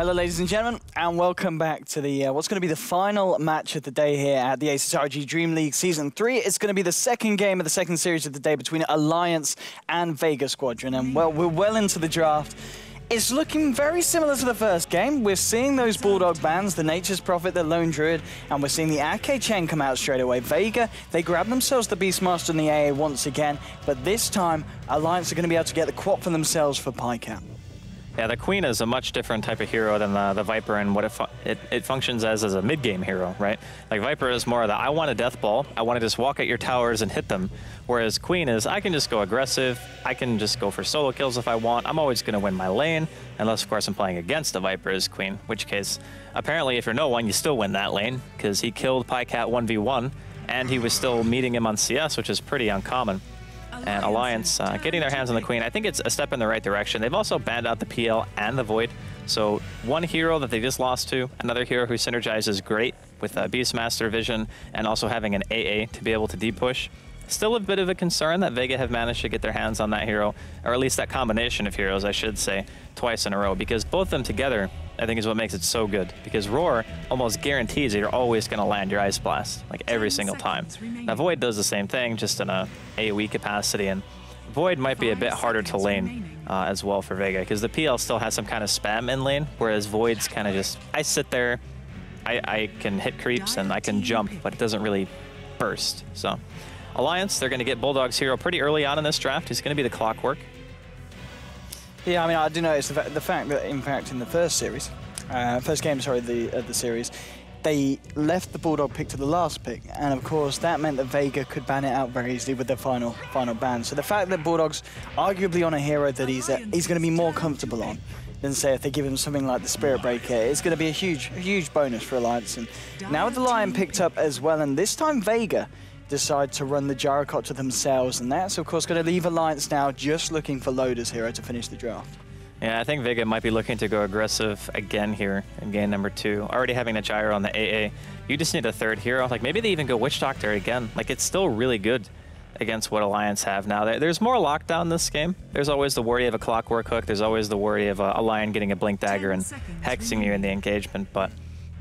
Hello, ladies and gentlemen, and welcome back to the what's going to be the final match of the day here at the ASUS ROG DreamLeague Season 3. It's going to be the second game of the second series of the day between Alliance and Vega Squadron. And, well, we're well into the draft. It's looking very similar to the first game. We're seeing those Bulldog bans, the Nature's Prophet, the Lone Druid, and we're seeing the Ake chain come out straight away. Vega, they grab themselves the Beastmaster and the AA once again, but this time, Alliance are going to be able to get the quad for themselves for Pycat. Yeah, the Queen is a much different type of hero than the Viper, and what it functions as a mid-game hero, right? Like Viper is more of the, I want a death ball, I want to just walk at your towers and hit them, whereas Queen is, I can just go aggressive, I can just go for solo kills if I want, I'm always going to win my lane, unless of course I'm playing against a Viper as Queen, which case, apparently if you're no one, you still win that lane, because he killed Pycat 1v1, and he was still meeting him on CS, which is pretty uncommon. And Alliance getting their hands on the Queen, I think it's a step in the right direction. They've also banned out the PL and the Void. So one hero that they just lost to, another hero who synergizes great with Beastmaster vision and also having an AA to be able to deep-push. Still a bit of a concern that Vega have managed to get their hands on that hero, or at least that combination of heroes, I should say, twice in a row, because both of them together, I think, is what makes it so good. Because Roar almost guarantees that you're always going to land your Ice Blast, like every single time. Now Void does the same thing, just in a AoE capacity, and Void might be a bit harder to lane as well for Vega, because the PL still has some kind of spam in lane, whereas Void's kind of just, I sit there, I can hit creeps and I can jump, but it doesn't really burst, so. Alliance, they're going to get Bulldog's hero pretty early on in this draft. He's going to be the Clockwork. Yeah, I mean, I do notice the fact that, in fact, in the first game, sorry, the series, they left the Bulldog pick to the last pick, and of course that meant that Vega could ban it out very easily with their final ban. So the fact that Bulldog's arguably on a hero that he's going to be more comfortable on than, say, if they give him something like the Spirit Breaker, it's going to be a huge bonus for Alliance. And now with the Lion picked up as well, and this time Vega decide to run the Gyrocopter themselves, and that's of course going to leave Alliance now just looking for Loader's hero to finish the draft. Yeah, I think Vega might be looking to go aggressive again here in game number 2. Already having a Gyro on the AA, you just need a third hero. Like maybe they even go Witch Doctor again. Like it's still really good against what Alliance have now. There's more lockdown this game. There's always the worry of a Clockwork Hook. There's always the worry of a Lion getting a Blink Dagger and hexing you in the engagement, but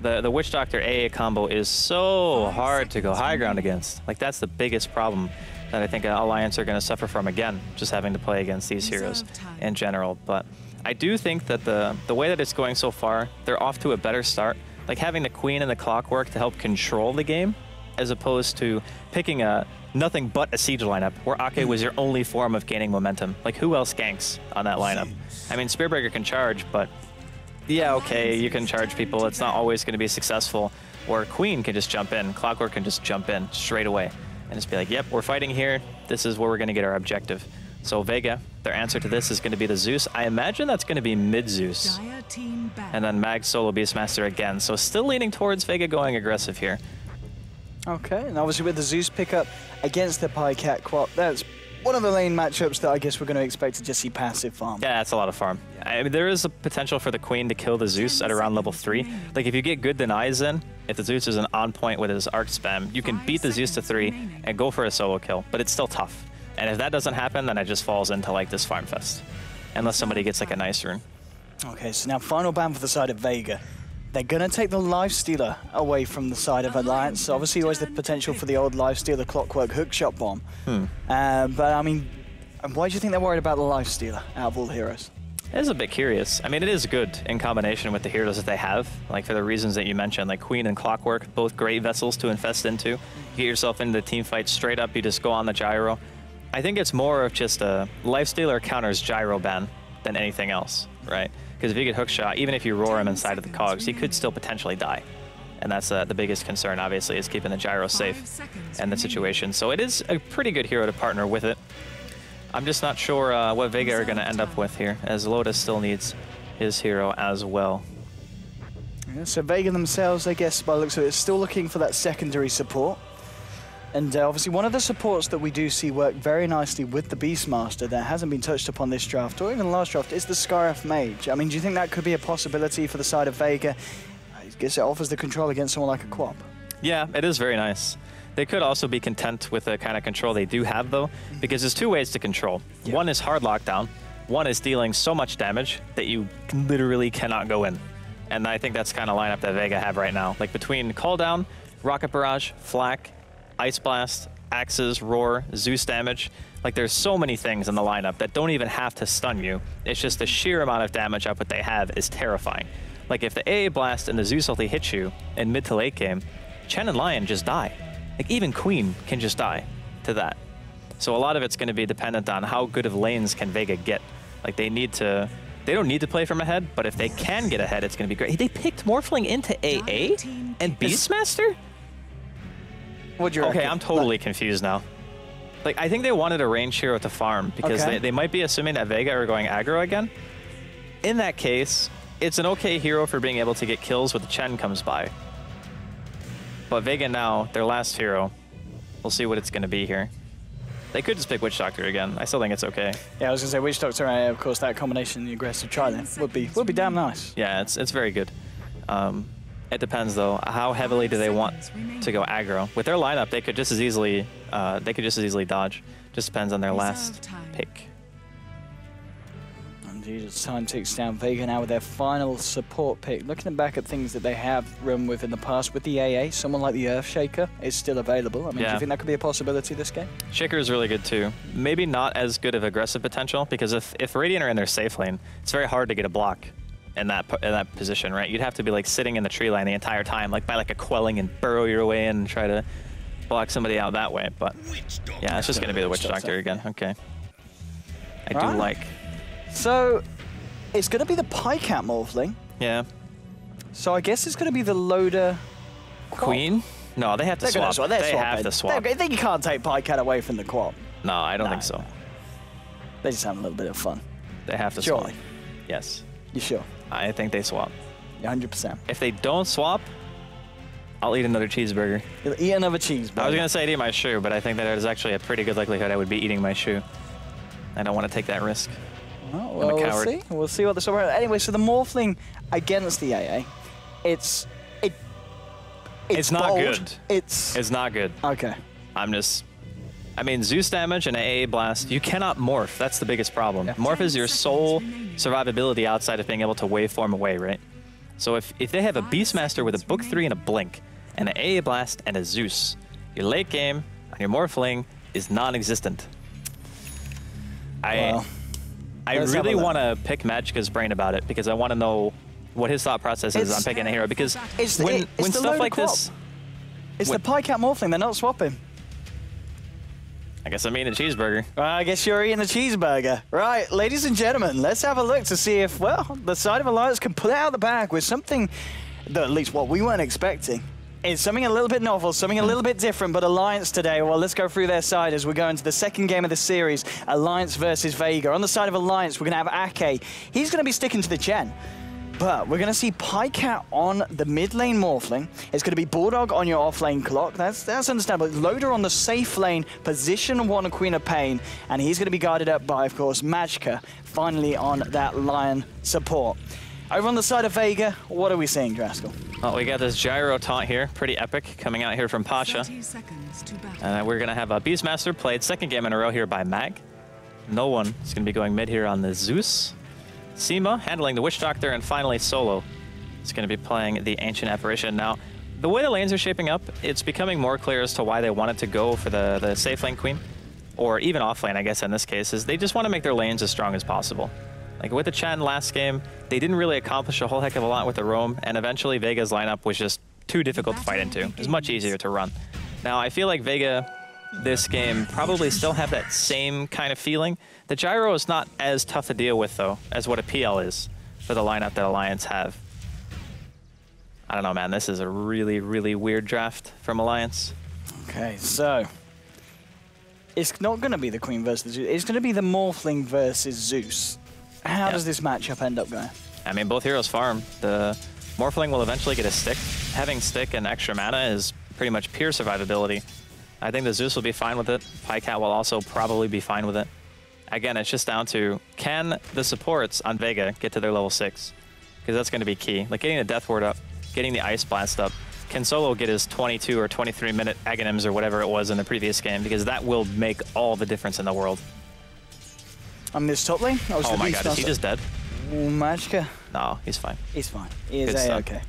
the Witch Doctor AA combo is so hard to go high ground against. Like that's the biggest problem that I think Alliance are going to suffer from again, just having to play against these heroes in general. But I do think that the way that it's going so far, they're off to a better start. Like having the Queen and the Clockwork to help control the game, as opposed to picking a nothing but a siege lineup where Ake was your only form of gaining momentum. Like who else ganks on that lineup? I mean, Spearbreaker can charge, but yeah, okay, you can charge people. It's not always going to be successful. Or Queen can just jump in. Clockwork can just jump in straight away and just be like, yep, we're fighting here. This is where we're going to get our objective. So Vega, their answer to this is going to be the Zeus. I imagine that's going to be mid-Zeus. And then Mag solo Beastmaster again. So still leaning towards Vega going aggressive here. Okay, and obviously with the Zeus pickup against the Pycat Quap, that's one of the lane matchups that I guess we're going to expect to just see passive farm. Yeah, that's a lot of farm. I mean, there is a potential for the Queen to kill the Zeus at around level 3. Like, if you get good denies in, if the Zeus isn't on point with his arc spam, you can beat the Zeus to 3 and go for a solo kill, but it's still tough. And if that doesn't happen, then it just falls into, like, this farm fest. Unless somebody gets, like, a nice rune. Okay, so now final ban for the side of Vega. They're going to take the Lifestealer away from the side of Alliance. So obviously, always the potential for the old Lifestealer Clockwork Hookshot Bomb. But, I mean, why do you think they're worried about the Lifestealer out of all the heroes? It is a bit curious. I mean, it is good in combination with the heroes that they have, like for the reasons that you mentioned, like Queen and Clockwork, both great vessels to infest into. You get yourself into the team fight straight up, you just go on the Gyro. I think it's more of just a Lifestealer counters Gyro ban than anything else, right? Because if you get hookshot, even if you roar him inside of the cogs, he could still potentially die. And that's the biggest concern, obviously, is keeping the Gyro safe in the situation. So it is a pretty good hero to partner with it. I'm just not sure what Vega are going to end up with here, as Lotus still needs his hero as well. Yeah, so Vega themselves, I guess, by the looks of it, is still looking for that secondary support. And obviously one of the supports that we do see work very nicely with the Beastmaster that hasn't been touched upon this draft, or even last draft, is the Scarif Mage. I mean, do you think that could be a possibility for the side of Vega? I guess it offers the control against someone like a Quap. Yeah, it is very nice. They could also be content with the kind of control they do have, though, because there's two ways to control. Yeah. One is hard lockdown. One is dealing so much damage that you literally cannot go in. And I think that's kind of lineup that Vega have right now. Like between Call Down, Rocket Barrage, Flak, Ice Blast, Axes, Roar, Zeus damage. Like there's so many things in the lineup that don't even have to stun you. It's just the sheer amount of damage output they have is terrifying. Like if the AA Blast and the Zeus ulti hit you in mid to late game, Chen and Lion just die. Like even Queen can just die to that. So a lot of it's going to be dependent on how good of lanes can Vega get. Like they don't need to play from ahead, but if they can get ahead, it's going to be great. They picked Morphling into AA and Beastmaster? What'd you reckon? Okay, I'm totally confused now. Like, I think they wanted a range hero to farm because they might be assuming that Vega are going aggro again. In that case, it's an okay hero for being able to get kills when the Chen comes by. But Vega now, their last hero, we'll see what it's going to be here. They could just pick Witch Doctor again. I still think it's okay. Yeah, I was going to say Witch Doctor, and of course that combination, the aggressive Trident, would be damn nice. Yeah, it's very good. It depends though. How heavily do they want to go aggro? With their lineup, they could just as easily dodge. Just depends on their last pick. Indeed, as time ticks down, Vega now with their final support pick. Looking back at things that they have run with in the past with the AA, someone like the Earthshaker is still available. I mean, do you think that could be a possibility this game? Shaker is really good too. Maybe not as good of aggressive potential because if Radiant are in their safe lane, it's very hard to get a block in that position, right? You'd have to be like sitting in the tree line the entire time, like by like a quelling and burrow your way in and try to block somebody out that way. But yeah, it's just going to be the Witch Doctor again. Okay. I do like. So it's going to be the Pycat Morphling. Yeah. So I guess it's going to be the Loader Queen? No, they have to swap. They have to swap. I think you can't take Pycat away from the Quap. No, I don't think so. They just have a little bit of fun. They have to swap. Yes. You sure? I think they swap. 100%. If they don't swap, I'll eat another cheeseburger. You'll eat another cheeseburger. I was going to say I'd eat my shoe, but I think that there's actually a pretty good likelihood I would be eating my shoe. I don't want to take that risk. Oh, well, we'll see. We'll see what this is about. Anyway, so the Morphling against the AA, it's not bold. good. It's not good. Okay. I mean, Zeus damage and AA Blast, you cannot morph. That's the biggest problem. Yeah. Morph is your sole survivability outside of being able to waveform away, right? So if they have a Beastmaster with a Book 3 and a Blink, and an AA Blast and a Zeus, your late game on your Morphling is non-existent. I really want to pick Magicka's brain about it because I want to know what his thought process is on picking a hero. Because when stuff like this... It's the Pycat Morphling, they're not swapping. I guess I'm eating a cheeseburger. Well, I guess you're eating a cheeseburger. Right, ladies and gentlemen, let's have a look to see if, well, the side of Alliance can pull it out of the bag with something that at least what we weren't expecting. It's something a little bit novel, something a little bit different, but Alliance today, well, let's go through their side as we go into the second game of the series, Alliance versus Vega. On the side of Alliance, we're going to have Ake. He's going to be sticking to the Chen. But we're going to see Pycat on the mid lane Morphling. It's going to be Bulldog on your off lane Clock. That's understandable. Loader on the safe lane, position 1 Queen of Pain. And he's going to be guarded up by, of course, Magicka, finally on that Lion support. Over on the side of Vega, what are we seeing, Draskell? Well, we got this gyro taunt here, pretty epic, coming out here from Pasha. And we're going to have a Beastmaster played second game in a row here by Mag. No one is going to be going mid here on the Zeus. Seema handling the Witch Doctor, and finally Solo is going to be playing the Ancient Apparition. Now, the way the lanes are shaping up, it's becoming more clear as to why they wanted to go for the safe lane Queen, or even off lane, I guess in this case, is they just want to make their lanes as strong as possible. Like with the Chen last game, they didn't really accomplish a whole heck of a lot with the roam, and eventually Vega's lineup was just too difficult to fight into. It was much easier to run. Now, I feel like Vega this game probably still have that same kind of feeling. The gyro is not as tough to deal with, though, as what a PL is for the lineup that Alliance have. I don't know, man. This is a really, really weird draft from Alliance. Okay, so it's not going to be the Queen versus Zeus. It's going to be the Morphling versus Zeus. How does this matchup end up going? I mean, both heroes farm. The Morphling will eventually get a stick. Having stick and extra mana is pretty much pure survivability. I think the Zeus will be fine with it. Pycat will also probably be fine with it. Again, it's just down to, can the supports on Vega get to their level 6? Because that's going to be key. Like getting the Death Ward up, getting the Ice Blast up. Can Solo get his 22 or 23 minute Aghanims or whatever it was in the previous game? Because that will make all the difference in the world. On this top lane? Oh my god, is he just dead? Ooh, Magka. No, he's fine. He's fine. He is Good stuff. A-okay.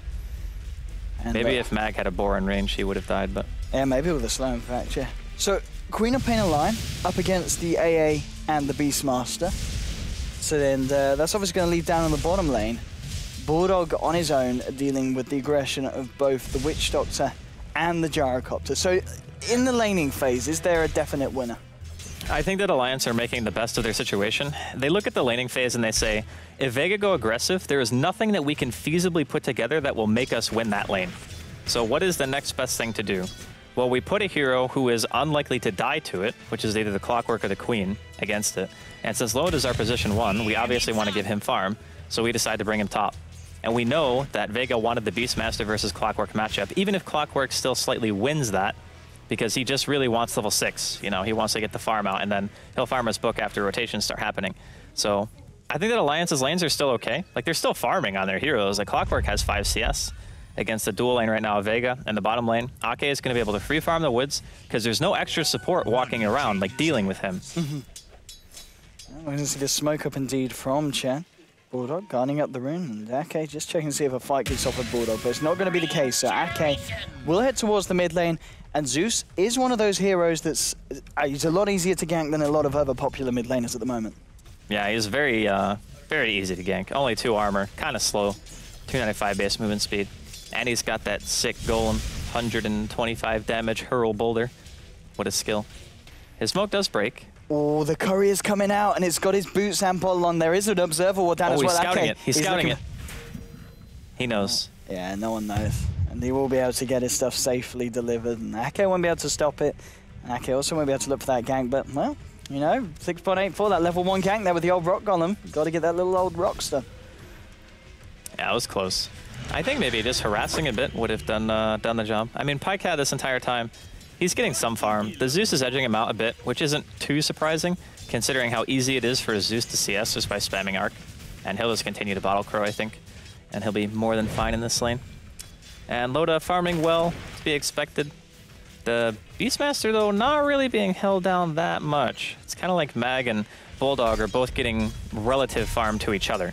And, Maybe if Mag had a boar in range, he would have died, but... Yeah, maybe with a slow, in fact, yeah. So, Queen of Pain and Line up against the AA and the Beastmaster. So then that's obviously going to lead down on the bottom lane. Bulldog on his own, dealing with the aggression of both the Witch Doctor and the Gyrocopter. So, in the laning phase, is there a definite winner? I think that Alliance are making the best of their situation. They look at the laning phase and they say, if Vega go aggressive, there is nothing that we can feasibly put together that will make us win that lane. So what is the next best thing to do? Well, we put a hero who is unlikely to die to it, which is either the Clockwork or the Queen, against it. And since Lode is our position 1, we obviously want to give him farm, so we decide to bring him top. And we know that Vega wanted the Beastmaster versus Clockwork matchup, even if Clockwork still slightly wins that, because he just really wants level 6. You know, he wants to get the farm out, and then he'll farm his book after rotations start happening. So I think that Alliance's lanes are still okay. Like, they're still farming on their heroes. Like, Clockwork has 5 CS against the dual lane right now of Vega, and the bottom lane, Ake is going to be able to free farm the woods, because there's no extra support walking around, like, dealing with him. We're going to see the smoke up indeed from Chen. Bulldog guarding up the rune, and Ake just checking to see if a fight kicks off with Bulldog, but it's not going to be the case. So Ake will head towards the mid lane, and Zeus is one of those heroes that's he's a lot easier to gank than a lot of other popular mid laners at the moment. Yeah, he's very easy to gank. Only 2 armor, kind of slow, 295 base movement speed, and he's got that sick golem, 125 damage hurl boulder. What a skill. His smoke does break. Oh, the courier's coming out, and it's got his boot sample on. There is an observer wall down as well. He's scouting Ake, it. He's scouting it. He knows. Yeah, no one knows. And he will be able to get his stuff safely delivered, and Ake won't be able to stop it. And Ake also won't be able to look for that gank, but, well, you know, 6.84, that level 1 gank there with the old rock golem. Got to get that little old rock stuff. Yeah, it was close. I think maybe just harassing a bit would have done the job. I mean, Pycat this entire time, he's getting some farm. The Zeus is edging him out a bit, which isn't too surprising, considering how easy it is for Zeus to CS just by spamming Arc. And he'll just continue to Bottle Crow, I think. And he'll be more than fine in this lane. And Loda farming well, to be expected. The Beastmaster, though, not really being held down that much. It's kind of like Mag and Bulldog are both getting relative farm to each other.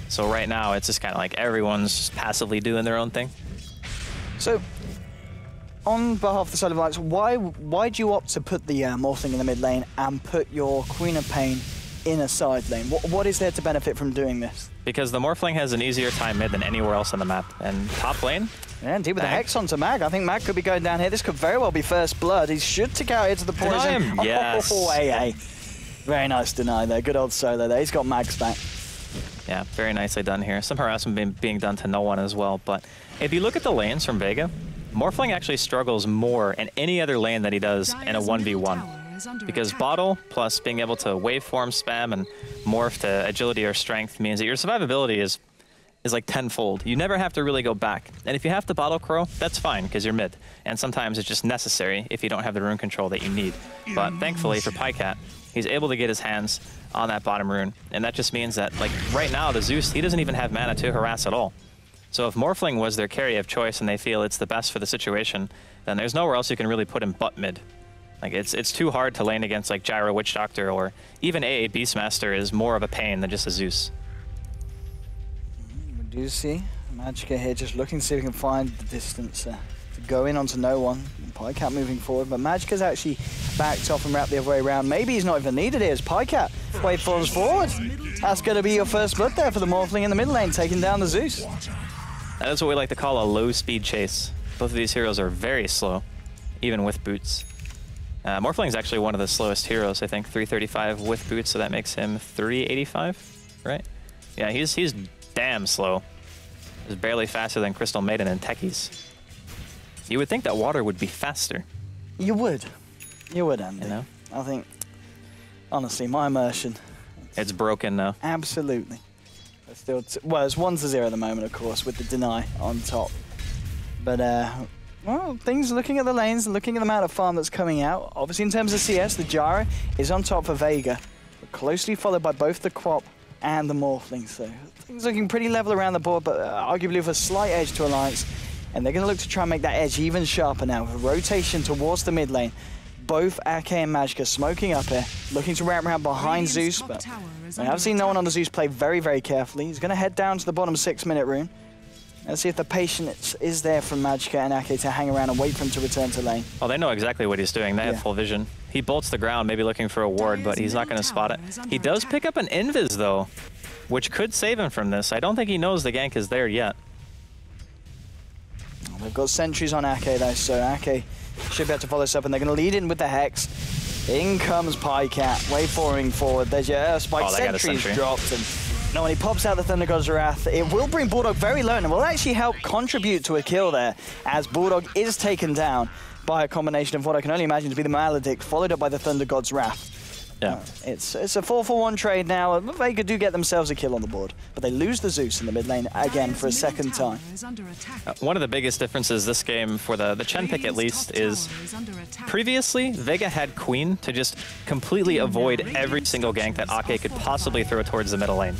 So right now, it's just kind of like everyone's just passively doing their own thing. So, on behalf of the side of Alliance, why'd you opt to put the Morphling in the mid lane and put your Queen of Pain in a side lane? What is there to benefit from doing this? Because the Morphling has an easier time mid than anywhere else on the map. And top lane? Yeah, indeed, with the Hex onto Mag. I think Mag could be going down here. This could very well be first blood. He should tick out here to the poison. Yes. Oh, AA. Very nice deny there. Good old solo there. He's got Mag's back. Yeah, very nicely done here. Some harassment being done to no one as well. But if you look at the lanes from Vega, Morphling actually struggles more in any other lane that he does in a 1v1. Because Bottle plus being able to waveform spam and morph to agility or strength means that your survivability is like tenfold. You never have to really go back. And if you have to Bottle Crow, that's fine because you're mid. And sometimes it's just necessary if you don't have the rune control that you need. But thankfully for Pycat, he's able to get his hands on that bottom rune. And that just means that, like, right now, the Zeus, he doesn't even have mana to harass at all. So if Morphling was their carry of choice and they feel it's the best for the situation, then there's nowhere else you can really put him but mid. Like, it's too hard to lane against, like, Gyro Witch Doctor, or even AA Beastmaster is more of a pain than just a Zeus. We do see Magicka here just looking to see if we can find the distance to go in onto no one. Pycat moving forward, but Magicka's actually backed off and wrapped the other way around. Maybe he's not even needed here as Pycat waveforms forward. That's going to be your first blood there for the Morphling in the mid lane, taking down the Zeus. That is what we like to call a low-speed chase. Both of these heroes are very slow, even with boots. Morphling's actually one of the slowest heroes, I think, 335 with boots, so that makes him 385, right? Yeah, he's damn slow. He's barely faster than Crystal Maiden and Techies. You would think that water would be faster. You would. You would, Andy. You know? I think, honestly, my immersion. It's broken now. Absolutely. But still, well, it's 1-0 at the moment, of course, with the deny on top. But, well, things looking at the lanes and looking at the amount of farm that's coming out. Obviously, in terms of CS, the Gyro is on top for Vega, but closely followed by both the Quap and the Morphling. So things looking pretty level around the board, but arguably with a slight edge to Alliance. And they're going to look to try and make that edge even sharper now with a rotation towards the mid lane. both Ake and Magicka smoking up here, looking to wrap around behind Zeus, but we have seen no one on the Zeus play very, very carefully. He's going to head down to the bottom 6-minute rune. Let's see if the patience is there from Magicka and Ake to hang around and wait for him to return to lane. Well, they know exactly what he's doing. They have full vision. He bolts the ground, maybe looking for a ward, but he's not going to spot it. He does pick up an invis, though, which could save him from this. I don't think he knows the gank is there yet. They've got sentries on Ake, though, so Ake should be able to follow this up, and they're going to lead in with the Hex. In comes Pycat, waveforming forward. There's your spike. Sentries dropped, and no, when he pops out the Thunder God's Wrath, it will bring Bulldog very low, and will actually help contribute to a kill there, as Bulldog is taken down by a combination of what I can only imagine to be the Maledict, followed up by the Thunder God's Wrath. Yeah. It's a 4-for-1 trade now. Vega do get themselves a kill on the board, but they lose the Zeus in the mid lane again for a second time. One of the biggest differences this game for the Chen pick, at least, is previously Vega had Queen to just completely avoid every single gank that Ake could possibly throw towards the middle lane.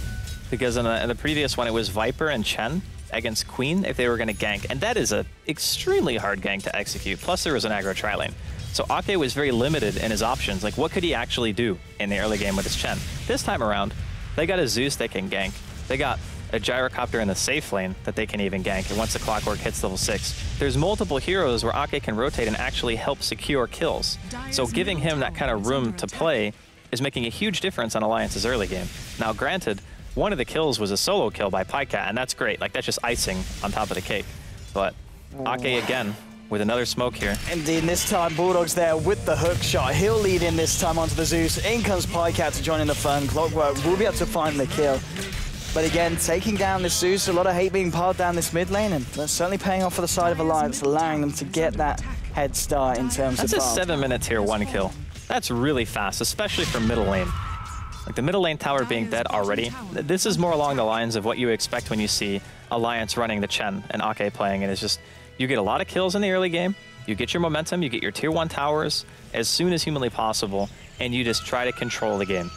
Because in the previous one, it was Viper and Chen against Queen if they were going to gank, and that is an extremely hard gank to execute. Plus, there was an aggro tri-lane. So Ake was very limited in his options. Like, what could he actually do in the early game with his Chen? This time around, they got a Zeus they can gank. They got a gyrocopter in the safe lane that they can even gank, and once the clockwork hits level 6. There's multiple heroes where Ake can rotate and actually help secure kills. So giving him that kind of room to play is making a huge difference on Alliance's early game. Now, granted, one of the kills was a solo kill by Pycat, and that's great. Like, that's just icing on top of the cake. But Ake again with another smoke here. Indeed, this time Bulldog's there with the hook shot. He'll lead in this time onto the Zeus. In comes Pycat to join in the fun. Clockwork will be able to find the kill. But again, taking down this Zeus, a lot of hate being piled down this mid lane, and that's certainly paying off for the side of Alliance, allowing them to get that head start in terms of That's a 7-minute tier 1 kill. That's really fast, especially for middle lane. Like, the middle lane tower being dead already, this is more along the lines of what you expect when you see Alliance running the Chen and Ake playing it. It's just, you get a lot of kills in the early game, you get your momentum, you get your tier 1 towers as soon as humanly possible, and you just try to control the game.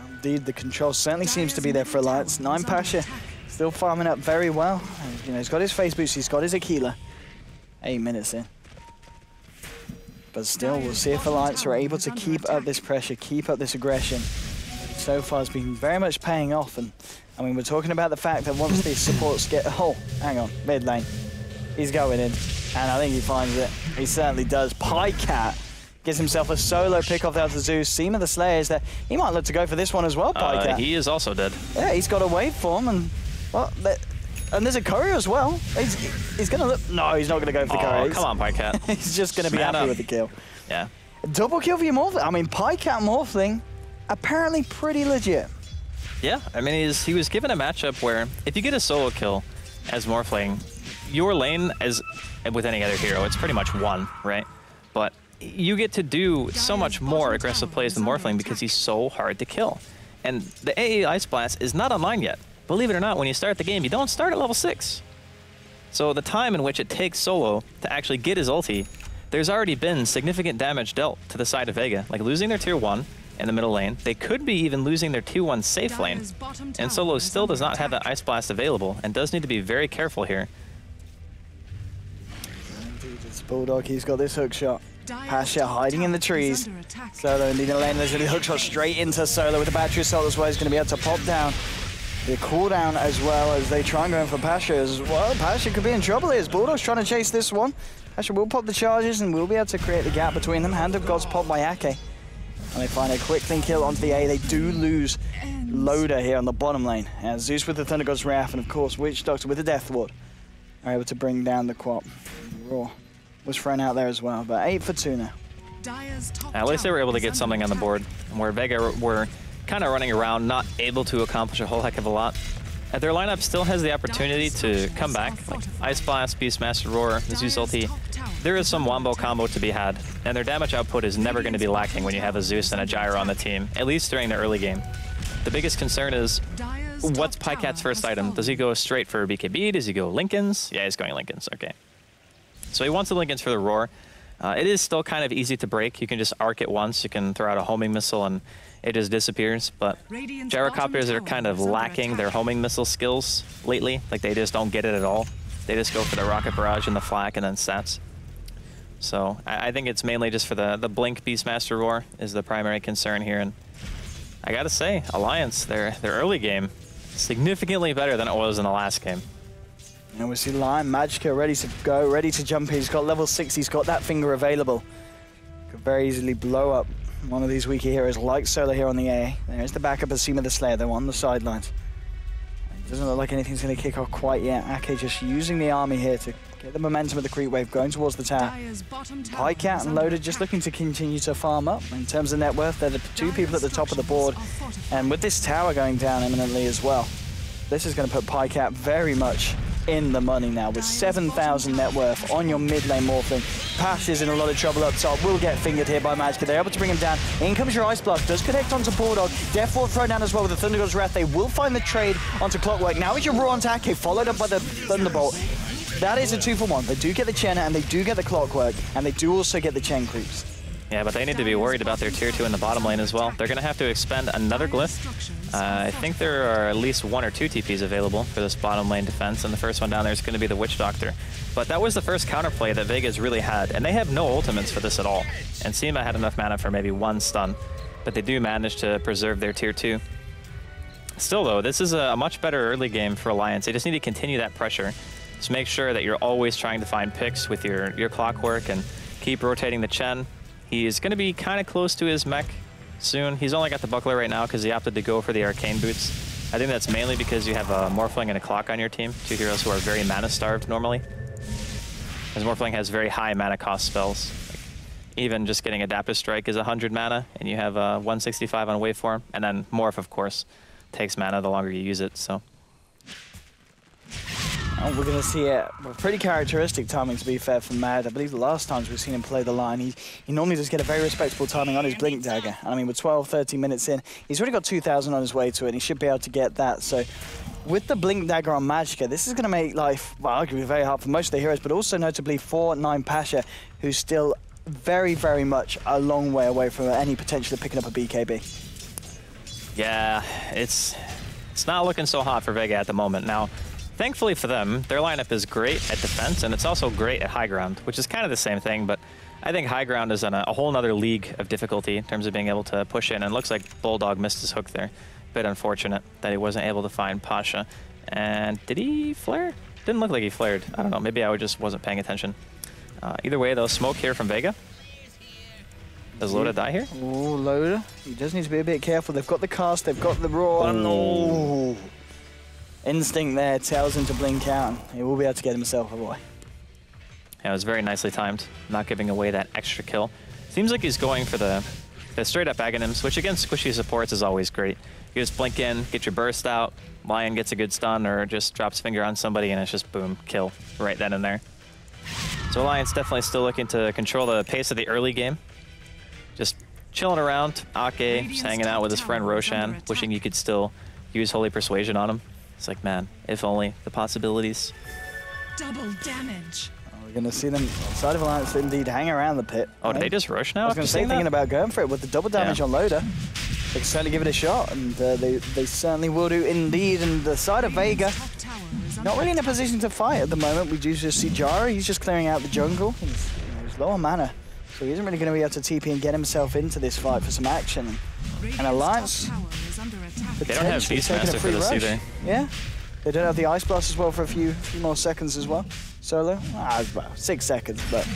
Indeed, the control certainly seems to be there for Alliance. 9 Pasha still farming up very well. And, you know, he's got his phase boost, he's got his Aquila. 8 minutes in. But still, we'll see if Alliance are able to keep up this pressure, keep up this aggression. So far, it's been very much paying off. And I mean, we're talking about the fact that once these supports get... Oh, hang on, mid lane. He's going in, and I think he finds it. He certainly does. Pycat gives himself a solo pick off out of Zeus. Seema the Slayer is there. He might look to go for this one as well, Pycat. He is also dead. Yeah, he's got a waveform, and... Well, and there's a courier as well. He's going to look... No, he's not going to go for the courier. Oh, come on, Pycat. He's just going to be happy with the kill. Yeah. Double kill for your Morphling. I mean, Pycat Morphling, apparently pretty legit. Yeah, I mean, he was given a matchup where if you get a solo kill as Morphling, your lane, as with any other hero, it's pretty much won, right? But you get to do so much more aggressive plays than Morphling because he's so hard to kill. And the AA Ice Blast is not online yet. Believe it or not, when you start the game, you don't start at level 6. So the time in which it takes Solo to actually get his ulti, there's already been significant damage dealt to the side of Vega, like losing their tier 1 in the middle lane. They could be even losing their tier 1 safe lane. And Solo still does not have that Ice Blast available and does need to be very careful here. Indeed, it's Bulldog. He's got this hook shot. Pasha hiding in the trees. Solo indeed in the lane. There's a hook shot straight into Solo with the battery assault as well. He's going to be able to pop down the cooldown as well as they try and go in for Pasha as well. Pasha could be in trouble here. Bulldog's trying to chase this one. Pasha will pop the charges and will be able to create the gap between them. Hand of God's pop by Ake. And they find a quick clean kill onto the A. They do lose Loader here on the bottom lane. And Zeus with the Thunder God's Wrath and of course Witch Doctor with the Death Ward are able to bring down the Quap. Raw was thrown out there as well, but 8 for 2 now. At least they were able to get something on the board, where Vega were kind of running around, not able to accomplish a whole heck of a lot. Their lineup still has the opportunity to come back, like Ice Blast, Beastmaster Roar, the Zeus ulti. There is some wombo combo to be had, and their damage output is never going to be lacking when you have a Zeus and a Gyro on the team, at least during the early game. The biggest concern is, what's Pycat's first item? Does he go straight for BKB? Does he go Linken's? Yeah, he's going Linken's, okay. So he wants the Linken's for the Roar. It is still kind of easy to break. You can just arc it once, you can throw out a homing missile and it just disappears, but gyrocopters are kind of lacking their homing missile skills lately. Like, they just don't get it at all. They just go for the rocket barrage and the flak and then stats. So I think it's mainly just for the Blink Beastmaster Roar is the primary concern here. And I gotta say, Alliance, their early game, significantly better than it was in the last game. And we see Lion Magicka ready to go, ready to jump in. He's got level 6, he's got that finger available. Could very easily blow up one of these weaker heroes like Solar here on the A. There's the backup of Seema the Slayer, though, on the sidelines. It doesn't look like anything's going to kick off quite yet. Ake just using the army here to get the momentum of the creep wave going towards the tower. Pycat and Loader just looking to continue to farm up. In terms of net worth, they're the two people at the top of the board. And with this tower going down imminently as well, this is going to put Pycat very much in the money now with 7,000 net worth on your mid lane Morphling. Pash is in a lot of trouble up top, will get fingered here by Magicka. They're able to bring him down. In comes your Ice Blast, does connect onto Bulldog. Death Ward thrown down as well with the Thunder God's Wrath. They will find the trade onto Clockwork. Now it's your Raw onto Ake, followed up by the Thunderbolt. That is a 2-for-1. They do get the Chen and they do get the Clockwork, and they do also get the Chen creeps. Yeah, but they need to be worried about their tier 2 in the bottom lane as well. They're going to have to expend another glyph. I think there are at least 1 or 2 TPs available for this bottom lane defense, and the first one down there is going to be the Witch Doctor. But that was the first counterplay that Vega's really had, and they have no ultimates for this at all. And Seema had enough mana for maybe 1 stun, but they do manage to preserve their tier 2. Still though, this is a much better early game for Alliance. They just need to continue that pressure. Just make sure that you're always trying to find picks with your Clockwork and keep rotating the Chen. He's going to be kind of close to his mech soon. He's only got the buckler right now because he opted to go for the arcane boots. I think that's mainly because you have a Morphling and a Clock on your team, 2 heroes who are very mana starved normally. As Morphling has very high mana cost spells. Like, even just getting Adaptive Strike is 100 mana, and you have 165 on Waveform, and then Morph, of course, takes mana the longer you use it. So. Oh, we're going to see it. Pretty characteristic timing, to be fair, from Mad. I believe the last times we've seen him play the line, he normally does get a very respectable timing on his Blink Dagger. And I mean, with 12, 13 minutes in, he's already got 2,000 on his way to it, and he should be able to get that. So with the Blink Dagger on Magicka, this is going to make life, well, arguably very hard for most of the heroes, but also notably for 9 Pasha, who's still very, very much a long way away from any potential of picking up a BKB. Yeah, it's not looking so hot for Vega at the moment. Now, thankfully for them, their lineup is great at defense, and it's also great at high ground, which is kind of the same thing, but I think high ground is on a whole nother league of difficulty in terms of being able to push in, and it looks like Bulldog missed his hook there. Bit unfortunate that he wasn't able to find Pasha. And did he flare? Didn't look like he flared. I don't know, maybe I just wasn't paying attention. Either way though, smoke here from Vega. Does Loda die here? Oh, Loda. He does need to be a bit careful. They've got the cast, they've got the raw. Oh. Instinct there tells him to blink out. He will be able to get himself a boy. Yeah, it was very nicely timed, not giving away that extra kill. Seems like he's going for the straight up Aghanims, which against squishy supports is always great. You just blink in, get your burst out, Lion gets a good stun or just drops finger on somebody and it's just boom, kill right then and there. So Alliance definitely still looking to control the pace of the early game. Just chilling around, Ake just hanging out with his friend Roshan, wishing you could still use Holy Persuasion on him. It's like, man, if only the possibilities. Double damage. We're going to see them outside of Alliance indeed hang around the pit. Oh, did they just rush now? I was going to say, thinking about going for it with the double damage on Loda. They can certainly give it a shot, and they certainly will do indeed. And the side of Vega, not really in a position to fight at the moment. We do just see Jara, he's just clearing out the jungle. He's low on mana, so he isn't really going to be able to TP and get himself into this fight for some action. And Alliance, they don't have Beastmaster for this either. Yeah, they don't have the Ice Blast as well for a few more seconds as well. Solo, about 6 seconds, but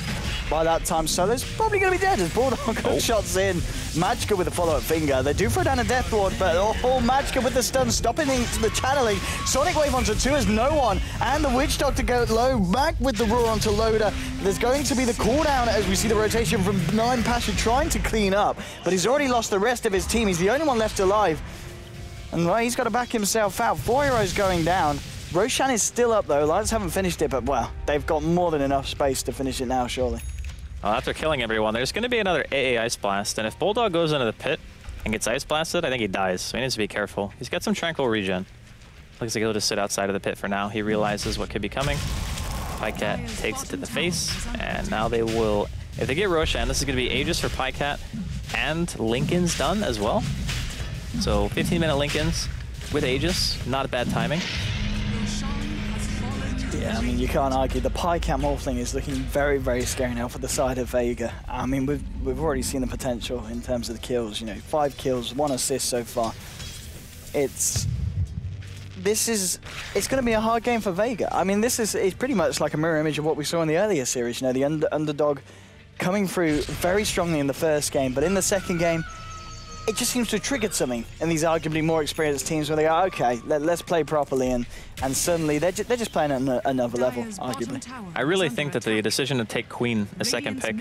by that time Solo's probably going to be dead as Bulldog shots in. Magicka with a follow-up finger. They do throw down a Death Ward, but Magicka with the stun, stopping the channeling. Sonic Wave onto 2 as no one, and the Witch Doctor go low, back with the Roar onto Loda. There's going to be the cooldown as we see the rotation from 9 Pasha trying to clean up, but he's already lost the rest of his team. He's the only one left alive. And well, he's got to back himself out. 4 heroes going down. Roshan is still up though. Lions haven't finished it, but well, they've got more than enough space to finish it now, surely. Well, after killing everyone, there's going to be another AA Ice Blast, and if Bulldog goes into the pit and gets Ice Blasted, I think he dies, so he needs to be careful. He's got some Tranquil regen. Looks like he'll just sit outside of the pit for now. He realizes what could be coming. Pycat takes it to the face, and now they will... If they get Roshan, this is going to be Aegis for Pycat, and Lincoln's done as well. So 15-minute Lincolns with Aegis, not a bad timing. Yeah, I mean, you can't argue. The PyCat Morphling is looking very, very scary now for the side of Vega. I mean, we've already seen the potential in terms of the kills. You know, 5 kills, 1 assist so far. It's going to be a hard game for Vega. I mean, it's pretty much like a mirror image of what we saw in the earlier series. You know, the underdog coming through very strongly in the first game, but in the second game, it just seems to have triggered something in these arguably more experienced teams where they go, okay, let's play properly, and suddenly they're just playing at another level, arguably. I really think that the decision to take Queen, a second pick,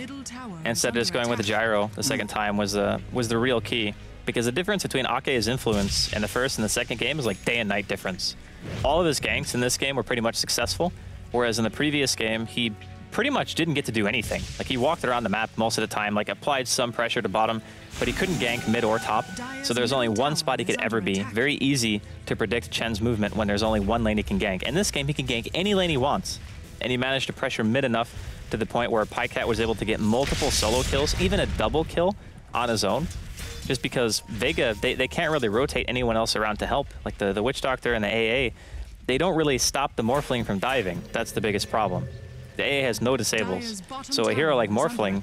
instead of just going with the gyro the second time was the real key. Because the difference between Ake's influence in the first and the second game is like day and night difference. All of his ganks in this game were pretty much successful, whereas in the previous game, he pretty much didn't get to do anything. Like, he walked around the map most of the time, like applied some pressure to bottom, but he couldn't gank mid or top. So there's only one spot he could ever be. Very easy to predict Chen's movement when there's only one lane he can gank. In this game, he can gank any lane he wants. And he managed to pressure mid enough to the point where PyCat was able to get multiple solo kills, even a double kill on his own. Just because Vega, they can't really rotate anyone else around to help. Like the Witch Doctor and the AA, they don't really stop the Morphling from diving. That's the biggest problem. The AA has no disables. So a hero like Morphling,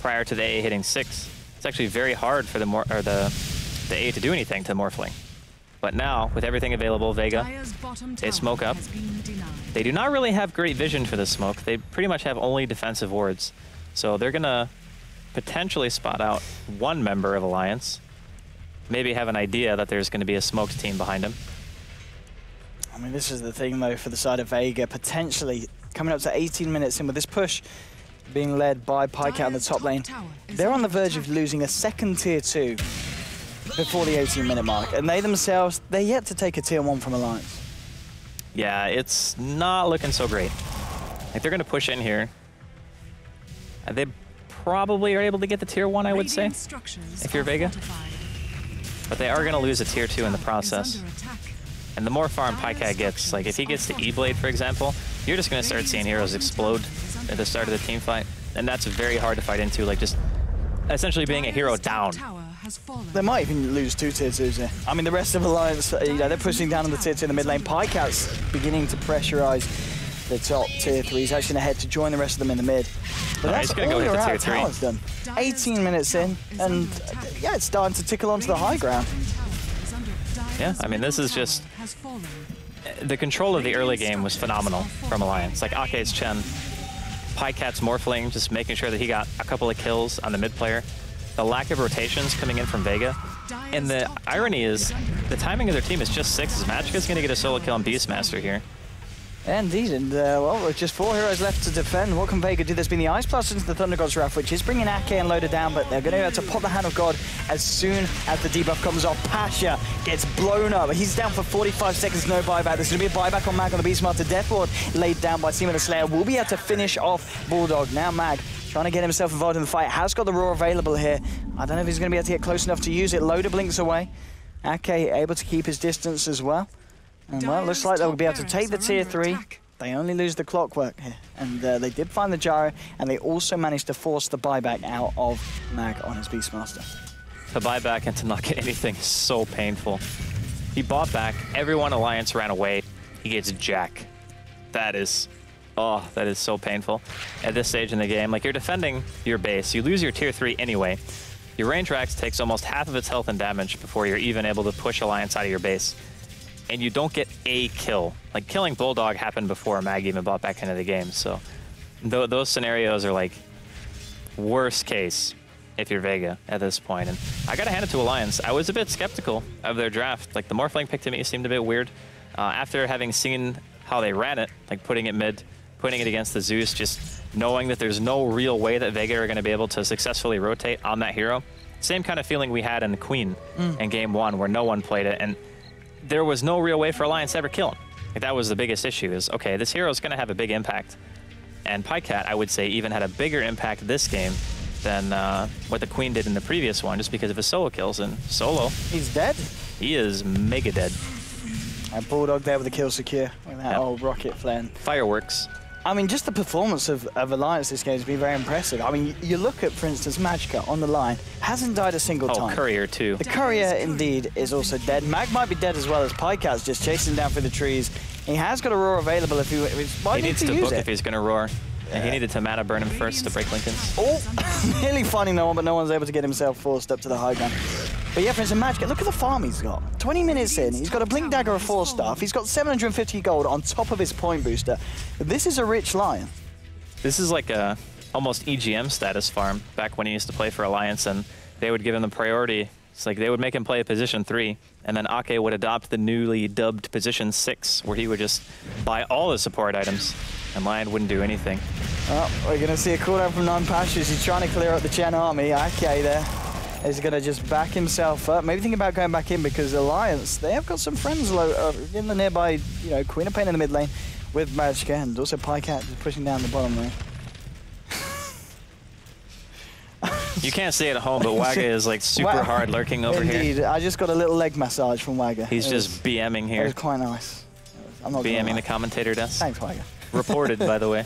prior to the AA hitting 6, it's actually very hard for the AA to do anything to Morphling. But now, with everything available, Vega, they smoke up. They do not really have great vision for this smoke. They pretty much have only defensive wards. So they're gonna potentially spot out one member of Alliance, maybe have an idea that there's going to be a smoked team behind him. I mean, this is the thing, though, for the side of Vega, potentially coming up to 18 minutes in with this push being led by PyCat on the top lane. They're on the verge of losing a second tier 2 before the 18-minute mark, and they themselves, they're yet to take a tier 1 from Alliance. Yeah, it's not looking so great. Like, they're going to push in here. They probably are able to get the tier 1, I would say, if you're Vega. But they are going to lose a tier 2 in the process. And the more farm PyCat gets, like if he gets the E-Blade, for example, you're just going to start seeing heroes explode at the start of the team fight. And that's very hard to fight into, like just essentially being a hero down. They might even lose 2 tier 2s here. I mean, the rest of Alliance, you know, they're pushing down on the tier 2 in the mid lane. PyCat's beginning to pressurize the top tier 3. He's actually going to head to join the rest of them in the mid. But that's all your out towers done. 18 minutes in, and yeah, it's starting to tickle onto the high ground. Yeah, I mean, this is just... The control of the early game was phenomenal from Alliance. Like Ake's Chen, PyCat's Morphling, just making sure that he got a couple of kills on the mid player. The lack of rotations coming in from Vega. And the irony is, the timing of their team is just 6. Magicka's going to get a solo kill on Beastmaster here. Indeed, and well, with just 4 heroes left to defend, what can Vega do? There's been the Ice Blast into the Thunder God's Wrath, which is bringing Ake and Loader down, but they're going to have to pop the Hand of God as soon as the debuff comes off. Pasha gets blown up. He's down for 45 seconds, no buyback. There's going to be a buyback on Mag on the Beastmaster. Death Ward laid down by Seaman the Slayer. Will be able to finish off Bulldog. Now Mag trying to get himself involved in the fight. Has got the Roar available here. I don't know if he's going to be able to get close enough to use it. Loader blinks away. Ake able to keep his distance as well. And well, looks like they'll be able to take the tier 3. They only lose the clockwork here, and they did find the gyro, and they also managed to force the buyback out of Mag on his Beastmaster. The buyback and to not get anything is so painful. He bought back, everyone Alliance ran away, he gets Jack. That is so painful at this stage in the game. Like, you're defending your base, you lose your tier 3 anyway. Your range Rax takes almost half of its health and damage before you're even able to push Alliance out of your base. And you don't get a kill. Like, killing Bulldog happened before Mag even bought back into the game, so those scenarios are like worst case if you're Vega at this point. And I gotta hand it to Alliance. I was a bit skeptical of their draft. Like, the Morphling pick to me seemed a bit weird. After having seen how they ran it, like putting it mid, putting it against the Zeus, just knowing that there's no real way that Vega are gonna be able to successfully rotate on that hero. Same kind of feeling we had in the Queen in game 1, where no one played it, and there was no real way for Alliance to ever kill him. Like, that was the biggest issue, is, okay, this hero is going to have a big impact. And PyCat, I would say, even had a bigger impact this game than what the Queen did in the previous one, just because of his solo kills. And solo... He's dead? He is mega dead. And Bulldog there with the kill secure with that old rocket flare. Fireworks. I mean, just the performance of Alliance this game has been very impressive. I mean, you look at, for instance, Magicka on the line, hasn't died a single time. Oh, Courier too. The Courier, indeed, is also dead. Mag might be dead as well as Pycat's just chasing down through the trees. He has got a roar available if he needs to book if he's going to roar. And he needed to mana burn him first to break Linken's. Oh, nearly finding no one, but no one's able to get himself forced up to the high ground. But yeah, for instance, Magicka, look at the farm he's got. 20 minutes in, he's got a Blink Dagger of 4-star. He's got 750 gold on top of his point booster. This is a rich Lion. This is like a almost EGM status farm back when he used to play for Alliance, and they would give him the priority. It's like they would make him play position 3, and then Ake would adopt the newly dubbed position 6, where he would just buy all the support items, and Lion wouldn't do anything. Oh, we're going to see a cooldown from Non-Pashas. He's trying to clear out the Chen army. Ake there is going to just back himself up. Maybe think about going back in because Alliance, they have got some friends in the nearby, you know, Queen of Pain in the mid lane with Magicka, and also Pycat just pushing down the bottom lane. You can't see it at home, but Wagga is like super hard lurking over here. Indeed, I just got a little leg massage from Wagga. He's just BMing here. It was quite nice. I'm not BMing the commentator desk. Thanks, Wagga. Reported, by the way.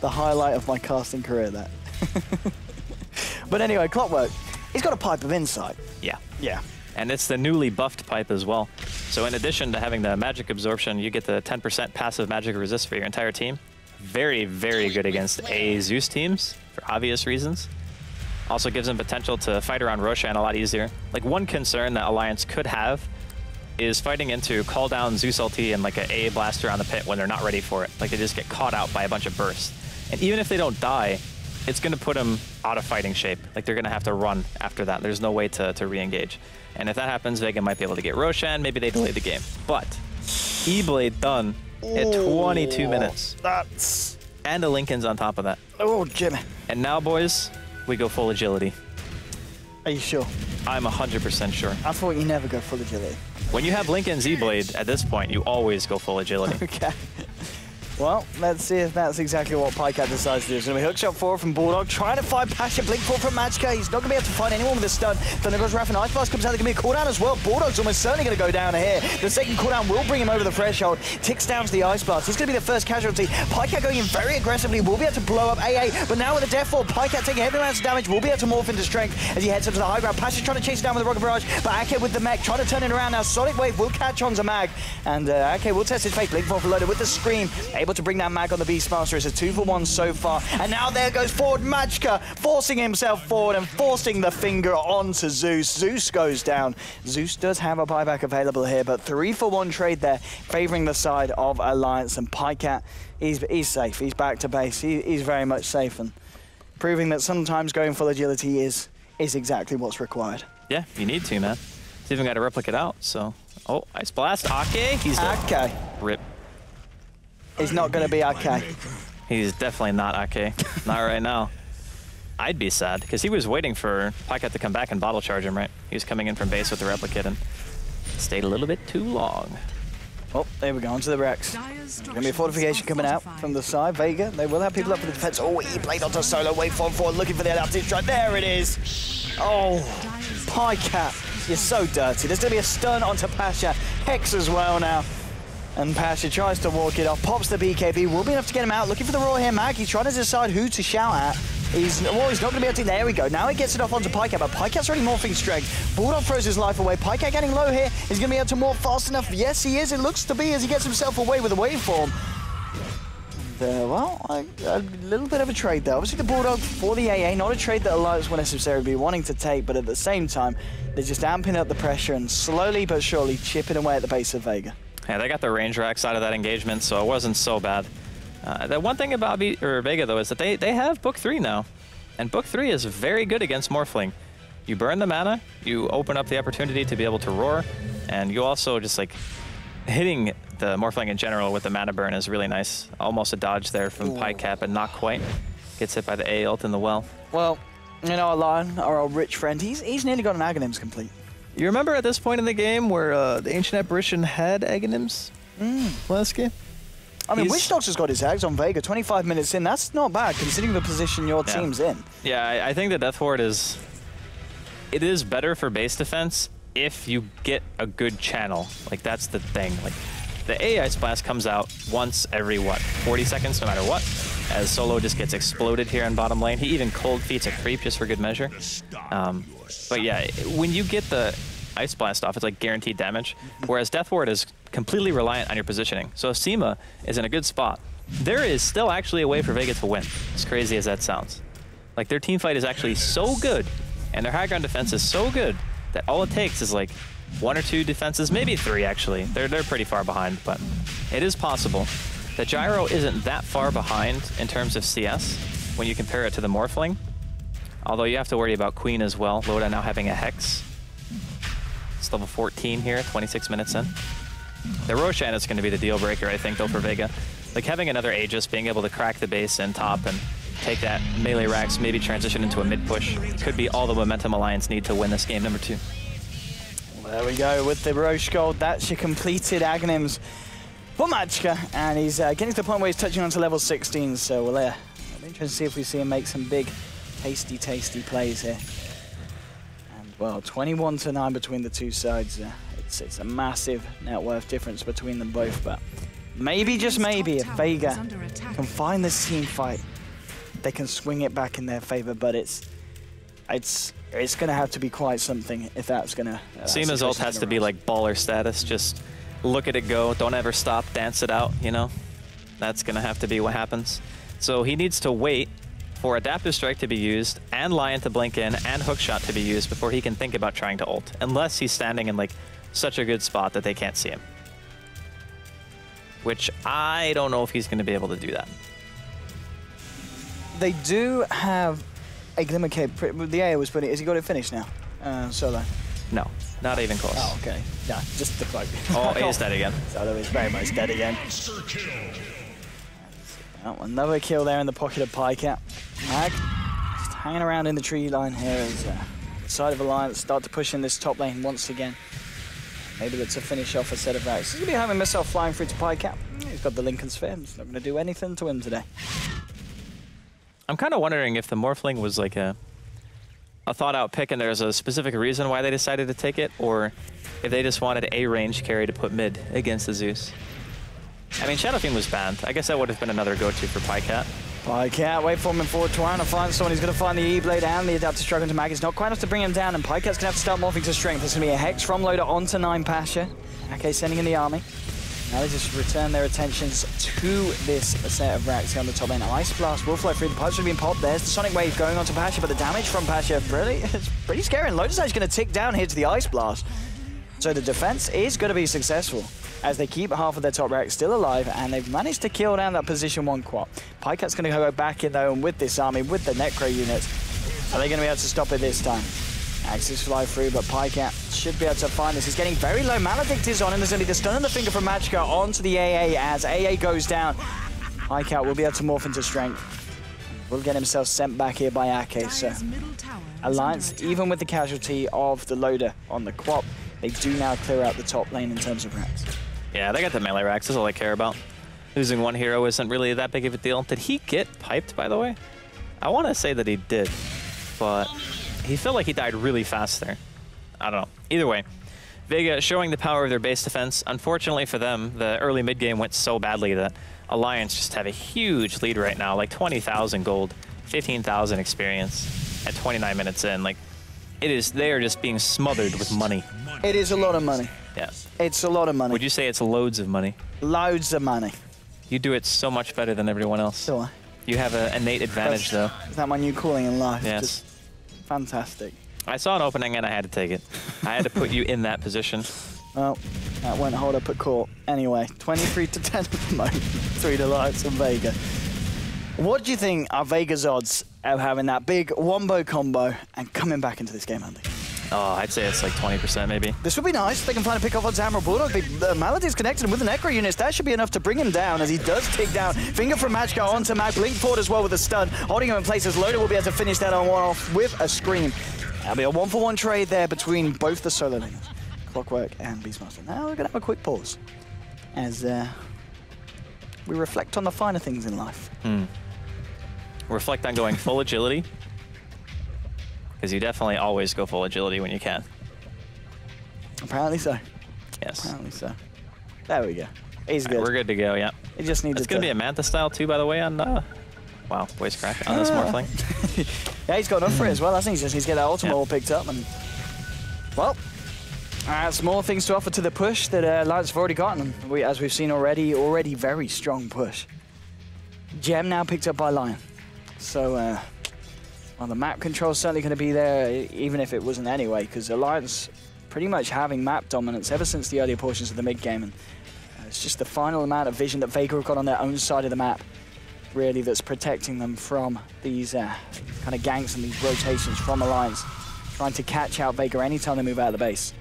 The highlight of my casting career, that. But anyway, Clockwork, he's got a pipe of insight. Yeah. Yeah. And it's the newly buffed pipe as well. So in addition to having the magic absorption, you get the 10% passive magic resist for your entire team. Very, very good against ASUS teams for obvious reasons. Also gives them potential to fight around Roshan a lot easier. Like one concern that Alliance could have is fighting into call down Zeus ulti and like an A blaster on the pit when they're not ready for it. Like they just get caught out by a bunch of bursts. And even if they don't die, it's going to put them out of fighting shape. Like they're going to have to run after that. There's no way to re-engage. And if that happens, Vega might be able to get Roshan. Maybe they delay the game. But E-Blade done at 22 minutes. That's... And a Linken's on top of that. Oh, Jimmy. And now, boys, we go full agility. Are you sure? I'm 100% sure. I thought you never go full agility. When you have Linken's E-Blade, at this point, you always go full agility. Okay. Well, let's see if that's exactly what Pycat decides to do. It's going to be hookshot 4 from Bulldog, trying to find Pasha, Blink 4 from Magicka. He's not going to be able to find anyone with a stun. Thunder goes Wrath and Ice Blast comes out. There's going to be a cooldown as well. Bulldog's almost certainly going to go down here. The second cooldown will bring him over the threshold. Ticks down to the Ice Blast. He's going to be the first casualty. Pycat going in very aggressively. Will be able to blow up AA, but now with a Death Fall, Pycat taking heavy amounts of damage. Will be able to morph into strength as he heads up to the high ground. Pasha's trying to chase it down with the Rocket Barrage, but Ake with the mech trying to turn it around now. Sonic Wave will catch on to Mag, and Ake will test his fate. Blink 4 for loaded with the Scream, able to bring down Mag on the Beastmaster. It's a 2-for-1 so far, and now there goes forward Magicka, forcing himself forward and forcing the finger onto Zeus. Zeus goes down. Zeus does have a buyback available here, but 3-for-1 trade there, favoring the side of Alliance, and Pycat, he's safe. He's back to base. He's very much safe, and proving that sometimes going full agility is exactly what's required. Yeah, you need to, man. He's even got to replicate out, so... Oh, Ice Blast. Ake, he's dead. Ake. Rip. He's not going to be Ake. He's definitely not Ake. Not right now. I'd be sad, because he was waiting for Pycat to come back and bottle charge him, right? He was coming in from base with the replicate and stayed a little bit too long. Oh, there we go, onto the Rex. Going to be a fortification coming out from the side. Vega, they will have people up for the defense. Oh, he played onto solo, wave forward, looking for the adaptive strike. There it is. Oh, Pycat, you're so dirty. There's going to be a stun onto Pasha. Hex as well now. And Pasha tries to walk it off, pops the BKB, will be enough to get him out. Looking for the roar here, Mag. He's trying to decide who to shout at. He's not going to be able to. There we go. Now he gets it off onto Pycat, but Pycat's already morphing strength. Bulldog throws his life away. Pycat getting low here. He's going to be able to morph fast enough. Yes, he is. It looks to be as he gets himself away with a waveform. Well, a little bit of a trade there. Obviously, the Bulldog for the AA, not a trade that Alliance will necessarily be wanting to take, but at the same time, they're just amping up the pressure and slowly but surely chipping away at the base of Vega. Yeah, they got the range racks out of that engagement, so it wasn't so bad. The one thing about Vega, though, is that they have Book 3 now. And Book 3 is very good against Morphling. You burn the mana, you open up the opportunity to be able to roar, and you also just, like, hitting the Morphling in general with the mana burn is really nice. Almost a dodge there from Pycat, but not quite. Gets hit by the A ult in the well. Well, you know, Lion, our old rich friend, he's nearly got an Aghanims complete. You remember at this point in the game where the Ancient Apparition had Aghanims last game? I mean, Witch Doctor's got his Ags on Vega, 25 minutes in. That's not bad, considering the position your team's in. Yeah, I think the Death Ward is better for base defense if you get a good channel. Like, that's the thing. Like, the AI Blast comes out once every, what, 40 seconds, no matter what, as Solo just gets exploded here in bottom lane. He even cold feeds a creep just for good measure. But yeah, when you get the Ice Blast off, it's like guaranteed damage, whereas Death Ward is completely reliant on your positioning. So if Seema is in a good spot, there is still actually a way for Vega to win, as crazy as that sounds. Like, their team fight is actually so good, and their high ground defense is so good, that all it takes is like 1 or 2 defenses, maybe 3 actually. They're pretty far behind, but it is possible. The Gyro isn't that far behind in terms of CS when you compare it to the Morphling, although you have to worry about Queen as well. Loda now having a Hex. It's level 14 here, 26 minutes in. The Roshan is going to be the deal breaker, I think, though, for Vega. Like, having another Aegis, being able to crack the base in top and take that melee racks, maybe transition into a mid push, could be all the momentum Alliance need to win this game number 2. Well, there we go with the Roche Gold. That's your completed Aghanims for Machka, and he's getting to the point where he's touching on to level 16, so we'll be interested to see if we see him make some big, tasty plays here. And, well, 21-9 between the two sides. It's a massive net worth difference between them both, but maybe, just maybe, if Vega can find this team fight, they can swing it back in their favor, but it's going to have to be quite something if that's going to... Seema's ult has to be like baller status, just look at it go, don't ever stop, dance it out, you know? That's going to have to be what happens. So he needs to wait for Adaptive Strike to be used, and Lion to blink in, and Hookshot to be used before he can think about trying to ult, unless he's standing in like such a good spot that they can't see him. Which I don't know if he's going to be able to do that. They do have a glimmer cape. The AA was putting. Has he got it finished now? Solo. No, not even close. Oh, okay. Yeah, just the cloak. Oh, he is dead again. Solo is very much dead again. Oh, another kill there in the pocket of Pycat. Mag just hanging around in the tree line here as the side of Alliance start to push in this top lane once again. Maybe that's a finish off a set of racks. He's going to be having missile flying through to Pycat. He's got the Lincoln Sphere. He's not going to do anything to him today. I'm kind of wondering if the Morphling was like a thought-out pick and there's a specific reason why they decided to take it, or if they just wanted a range carry to put mid against the Zeus. I mean, Shadow Fiend was banned. I guess that would have been another go-to for Pycat. Pycat, wait for him forward, trying to find someone. He's going to find the E-Blade and the Adaptive Strike into Mag. It's not quite enough to bring him down, and Pycat's going to have to start morphing to strength. There's going to be a Hex from Loda onto 9 Pasha. Ake sending in the army. Now they just return their attentions to this set of racks here on the top lane. Ice Blast will fly through. The pipes have been popped. There's the Sonic Wave going onto Pasha, but the damage from Pasha it's pretty scary. And Loda's actually going to tick down here to the Ice Blast. So the defense is going to be successful as they keep half of their top rack still alive, and they've managed to kill down that position 1 quad. Pycat's going to go back in though, and with this army, with the Necro units, are they going to be able to stop it this time? Axis fly through, but Pycat should be able to find this. He's getting very low. Maledict is on, and there's going to be the stun and the finger from Machka onto the AA as AA goes down. Pycat will be able to morph into strength. Will get himself sent back here by Ake. So Alliance, even with the casualty of the Loader on the quad, they do now clear out the top lane in terms of racks. Yeah, they got the melee racks. That's all I care about. Losing 1 hero isn't really that big of a deal. Did he get piped, by the way? I want to say that he did, but he felt like he died really fast there. I don't know. Either way, Vega showing the power of their base defense. Unfortunately for them, the early mid game went so badly that Alliance just have a huge lead right now, like 20,000 gold, 15,000 experience at 29 minutes in. Like, they are just being smothered with money. It is a lot of money. Yeah. It's a lot of money. Would you say it's loads of money? Loads of money. You do it so much better than everyone else. Do I? You have an innate advantage, though. Is that my new calling in life? Yes. Just fantastic. I saw an opening and I had to take it. I had to put you in that position. Well, that won't hold up at court. Anyway, 23-10 at the moment. 3 to Lights on Vega. What do you think are Vega's odds of having that big wombo combo and coming back into this game, Andy? Oh, I'd say it's like 20% maybe. This would be nice. They can finally pick off on Hammer Bulldog. Maladin's connected him with the Necro units. That should be enough to bring him down as he does tick down. Finger from Machka onto Mag. Blink forward as well with a stun. Holding him in place as Loda will be able to finish that on 1 off with a scream. That'll be a 1-for-1 trade there between both the solo laners, Clockwork and Beastmaster. Now we're going to have a quick pause as we reflect on the finer things in life. Reflect on going full agility, because you definitely always go full agility when you can. Apparently so. Yes. Apparently so. There we go. He's good. We're good to go, yeah. He just needs It's going to be a Manta style too, by the way, on... wow, voice crack on this Morphling. Yeah, he's got enough for it as well. I think he just needs to get that ultimate all picked up. And well, some more things to offer to the push that Alliance have already gotten. As we've seen already very strong push. Gem now picked up by Lion. So, well, the map control is certainly going to be there, even if it wasn't anyway, because Alliance pretty much having map dominance ever since the earlier portions of the mid-game. And it's just the final amount of vision that Vega have got on their own side of the map, really, that's protecting them from these kind of ganks and these rotations from Alliance, trying to catch out Vega anytime they move out of the base.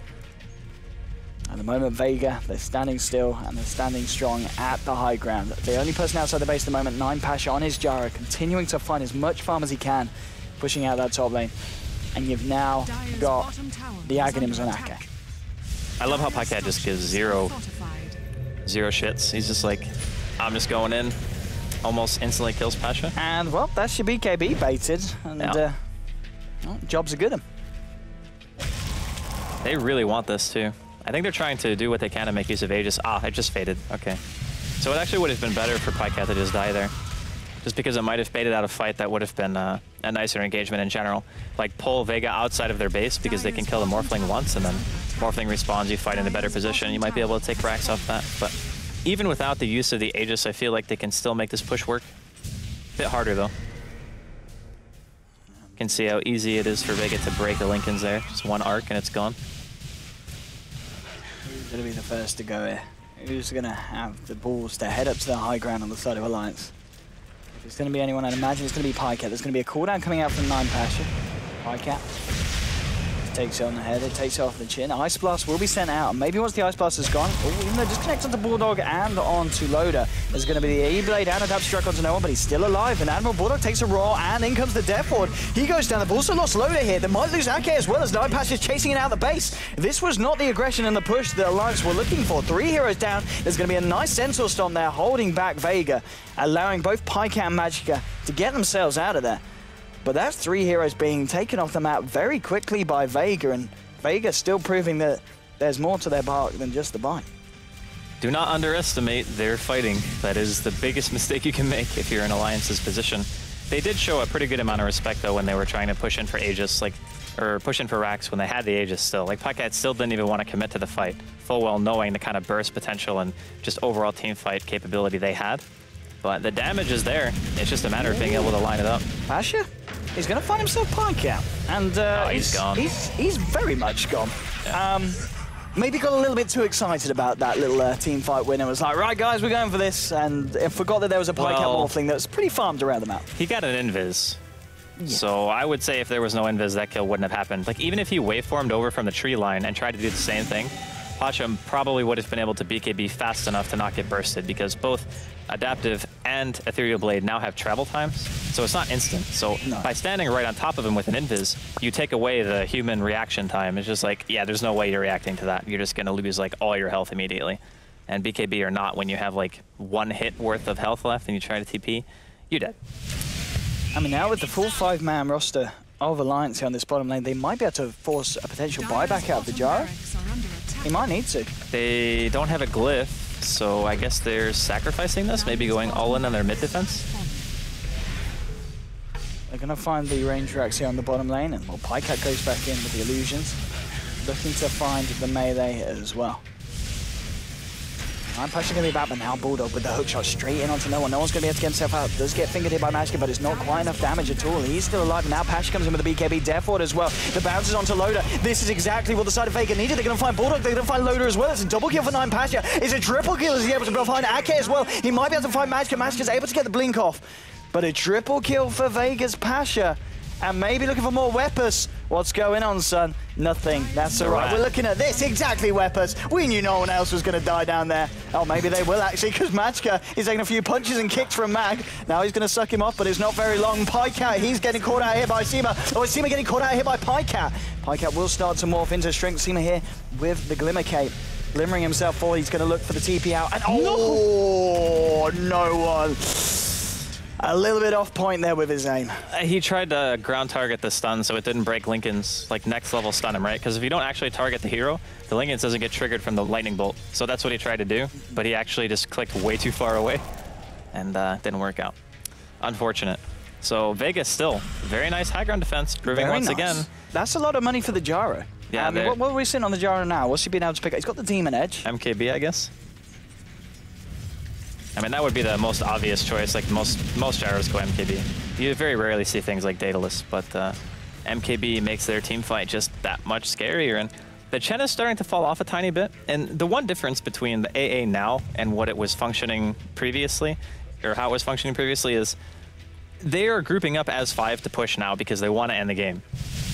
At the moment, Vega, they're standing still and they're standing strong at the high ground. The only person outside the base at the moment, 9 Pasha on his Jara, continuing to find as much farm as he can, pushing out that top lane. And you've now got the Aghanims on Ake. I love how Pycat just gives zero shits. He's just like, I'm just going in. Almost instantly kills Pasha. And, well, that's your BKB baited. And, yeah. Well, jobs are good. They really want this, too. I think they're trying to do what they can to make use of Aegis. Ah, it just faded. Okay. So it actually would have been better for Pycat to just die there. Just because it might have faded out a fight that would have been a nicer engagement in general. Like, pull Vega outside of their base because they can kill the Morphling once, and then Morphling respawns, you fight in a better position. You might be able to take racks off that. But even without the use of the Aegis, I feel like they can still make this push work. A bit harder, though. You can see how easy it is for Vega to break the Linken's there. Just one arc and it's gone. Who's going to be the first to go here? Who's going to have the balls to head up to the high ground on the side of Alliance? If it's going to be anyone, I'd imagine it's going to be Pycat. There's going to be a cooldown coming out from 9 Pasha. Pycat takes it on the head, it takes it off the chin. Ice Blast will be sent out, and maybe once the Ice Blast is gone, even though disconnects onto Bulldog and onto Loader, there's going to be the E-Blade and a dab struck onto no one, but he's still alive, and Admiral Bulldog takes a roll, and in comes the Death Ward. He goes down, they've also lost Loader here. They might lose Ake as well, as 9 Pasha is chasing it out of the base. This was not the aggression and the push that Alliance were looking for. 3 heroes down, there's going to be a nice Centaur Stomp there, holding back Vega, allowing both Pycat and Magicka to get themselves out of there. But that's 3 heroes being taken off the map very quickly by Vega, and Vega still proving that there's more to their bark than just the bite. Do not underestimate their fighting. That is the biggest mistake you can make if you're in Alliance's position. They did show a pretty good amount of respect, though, when they were trying to push in for Aegis, or push in for racks when they had the Aegis still. Like, Pycat still didn't even want to commit to the fight, full well knowing the kind of burst potential and just overall team fight capability they had. But the damage is there. It's just a matter of being able to line it up. Pasha? He's going to find himself Pycat. And he's gone. He's very much gone. Yeah. Maybe got a little bit too excited about that little team fight win. It was like, right, guys, we're going for this. And forgot that there was a Pycat Morphling that was pretty farmed around the map. He got an invis. Yeah. So I would say if there was no invis, that kill wouldn't have happened. Like, even if he waveformed over from the tree line and tried to do the same thing, Pasha probably would have been able to BKB fast enough to not get bursted, because both Adaptive and Ethereal Blade now have travel times, so it's not instant. So by standing right on top of him with an invis, you take away the human reaction time. It's just like, yeah, there's no way you're reacting to that. You're just going to lose like all your health immediately. And BKB or not, when you have like 1 hit worth of health left and you try to TP, you're dead. I mean, now with the full 5-man roster of Alliance here on this bottom lane, they might be able to force a potential buyback out of the Jara. He might need to. They don't have a glyph, so I guess they're sacrificing this, maybe going all in on their mid defense. They're going to find the range racks here on the bottom lane, and well, Pycat goes back in with the illusions, looking to find the melee as well. I'm Pasha going to be back, but now Bulldog with the hook shot straight in onto no one. No one's going to be able to get himself out. Does get fingered here by Magicka, but it's not quite enough damage at all. He's still alive, and now Pasha comes in with the BKB Death Ward as well. The bounces onto Loader. This is exactly what the side of Vega needed. They're going to find Bulldog, they're going to find Loader as well. It's a double kill for 9 Pasha. It's a triple kill as he's able to find Ake as well. He might be able to find Magicka. Magicka's able to get the blink off. But a triple kill for Vega's Pasha. And maybe looking for more weapons. What's going on, son? Nothing. That's all right. We're looking at this. Exactly, weapons. We knew no one else was going to die down there. Oh, maybe they will, actually, because Magicka is taking a few punches and kicks from Mag. Now he's going to suck him off, but it's not very long. Pycat, he's getting caught out here by Sima. Oh, it's Sima getting caught out here by Pycat. Pycat will start to morph into strength. Sima here with the Glimmer Cape. Glimmering himself forward. He's going to look for the TP out. And oh, no one. A little bit off point there with his aim. He tried to ground target the stun so it didn't break Lincoln's like next level stun him, right? Because if you don't actually target the hero, the Lincoln's doesn't get triggered from the lightning bolt. So that's what he tried to do, but he actually just clicked way too far away and didn't work out. Unfortunate. So Vega still very nice high ground defense, proving Very once nice. again. That's a lot of money for the Gyro. Yeah, I mean, what are we sitting on the Gyro now? What's he been able to pick up? He's got the Demon Edge. MKB, I guess. I mean, that would be the most obvious choice. Like most gyros go MKB. You very rarely see things like Daedalus, but MKB makes their team fight just that much scarier. And the Chen is starting to fall off a tiny bit. And the one difference between the AA now and what it was functioning previously, or how it was functioning previously, is they are grouping up as 5 to push now because they want to end the game.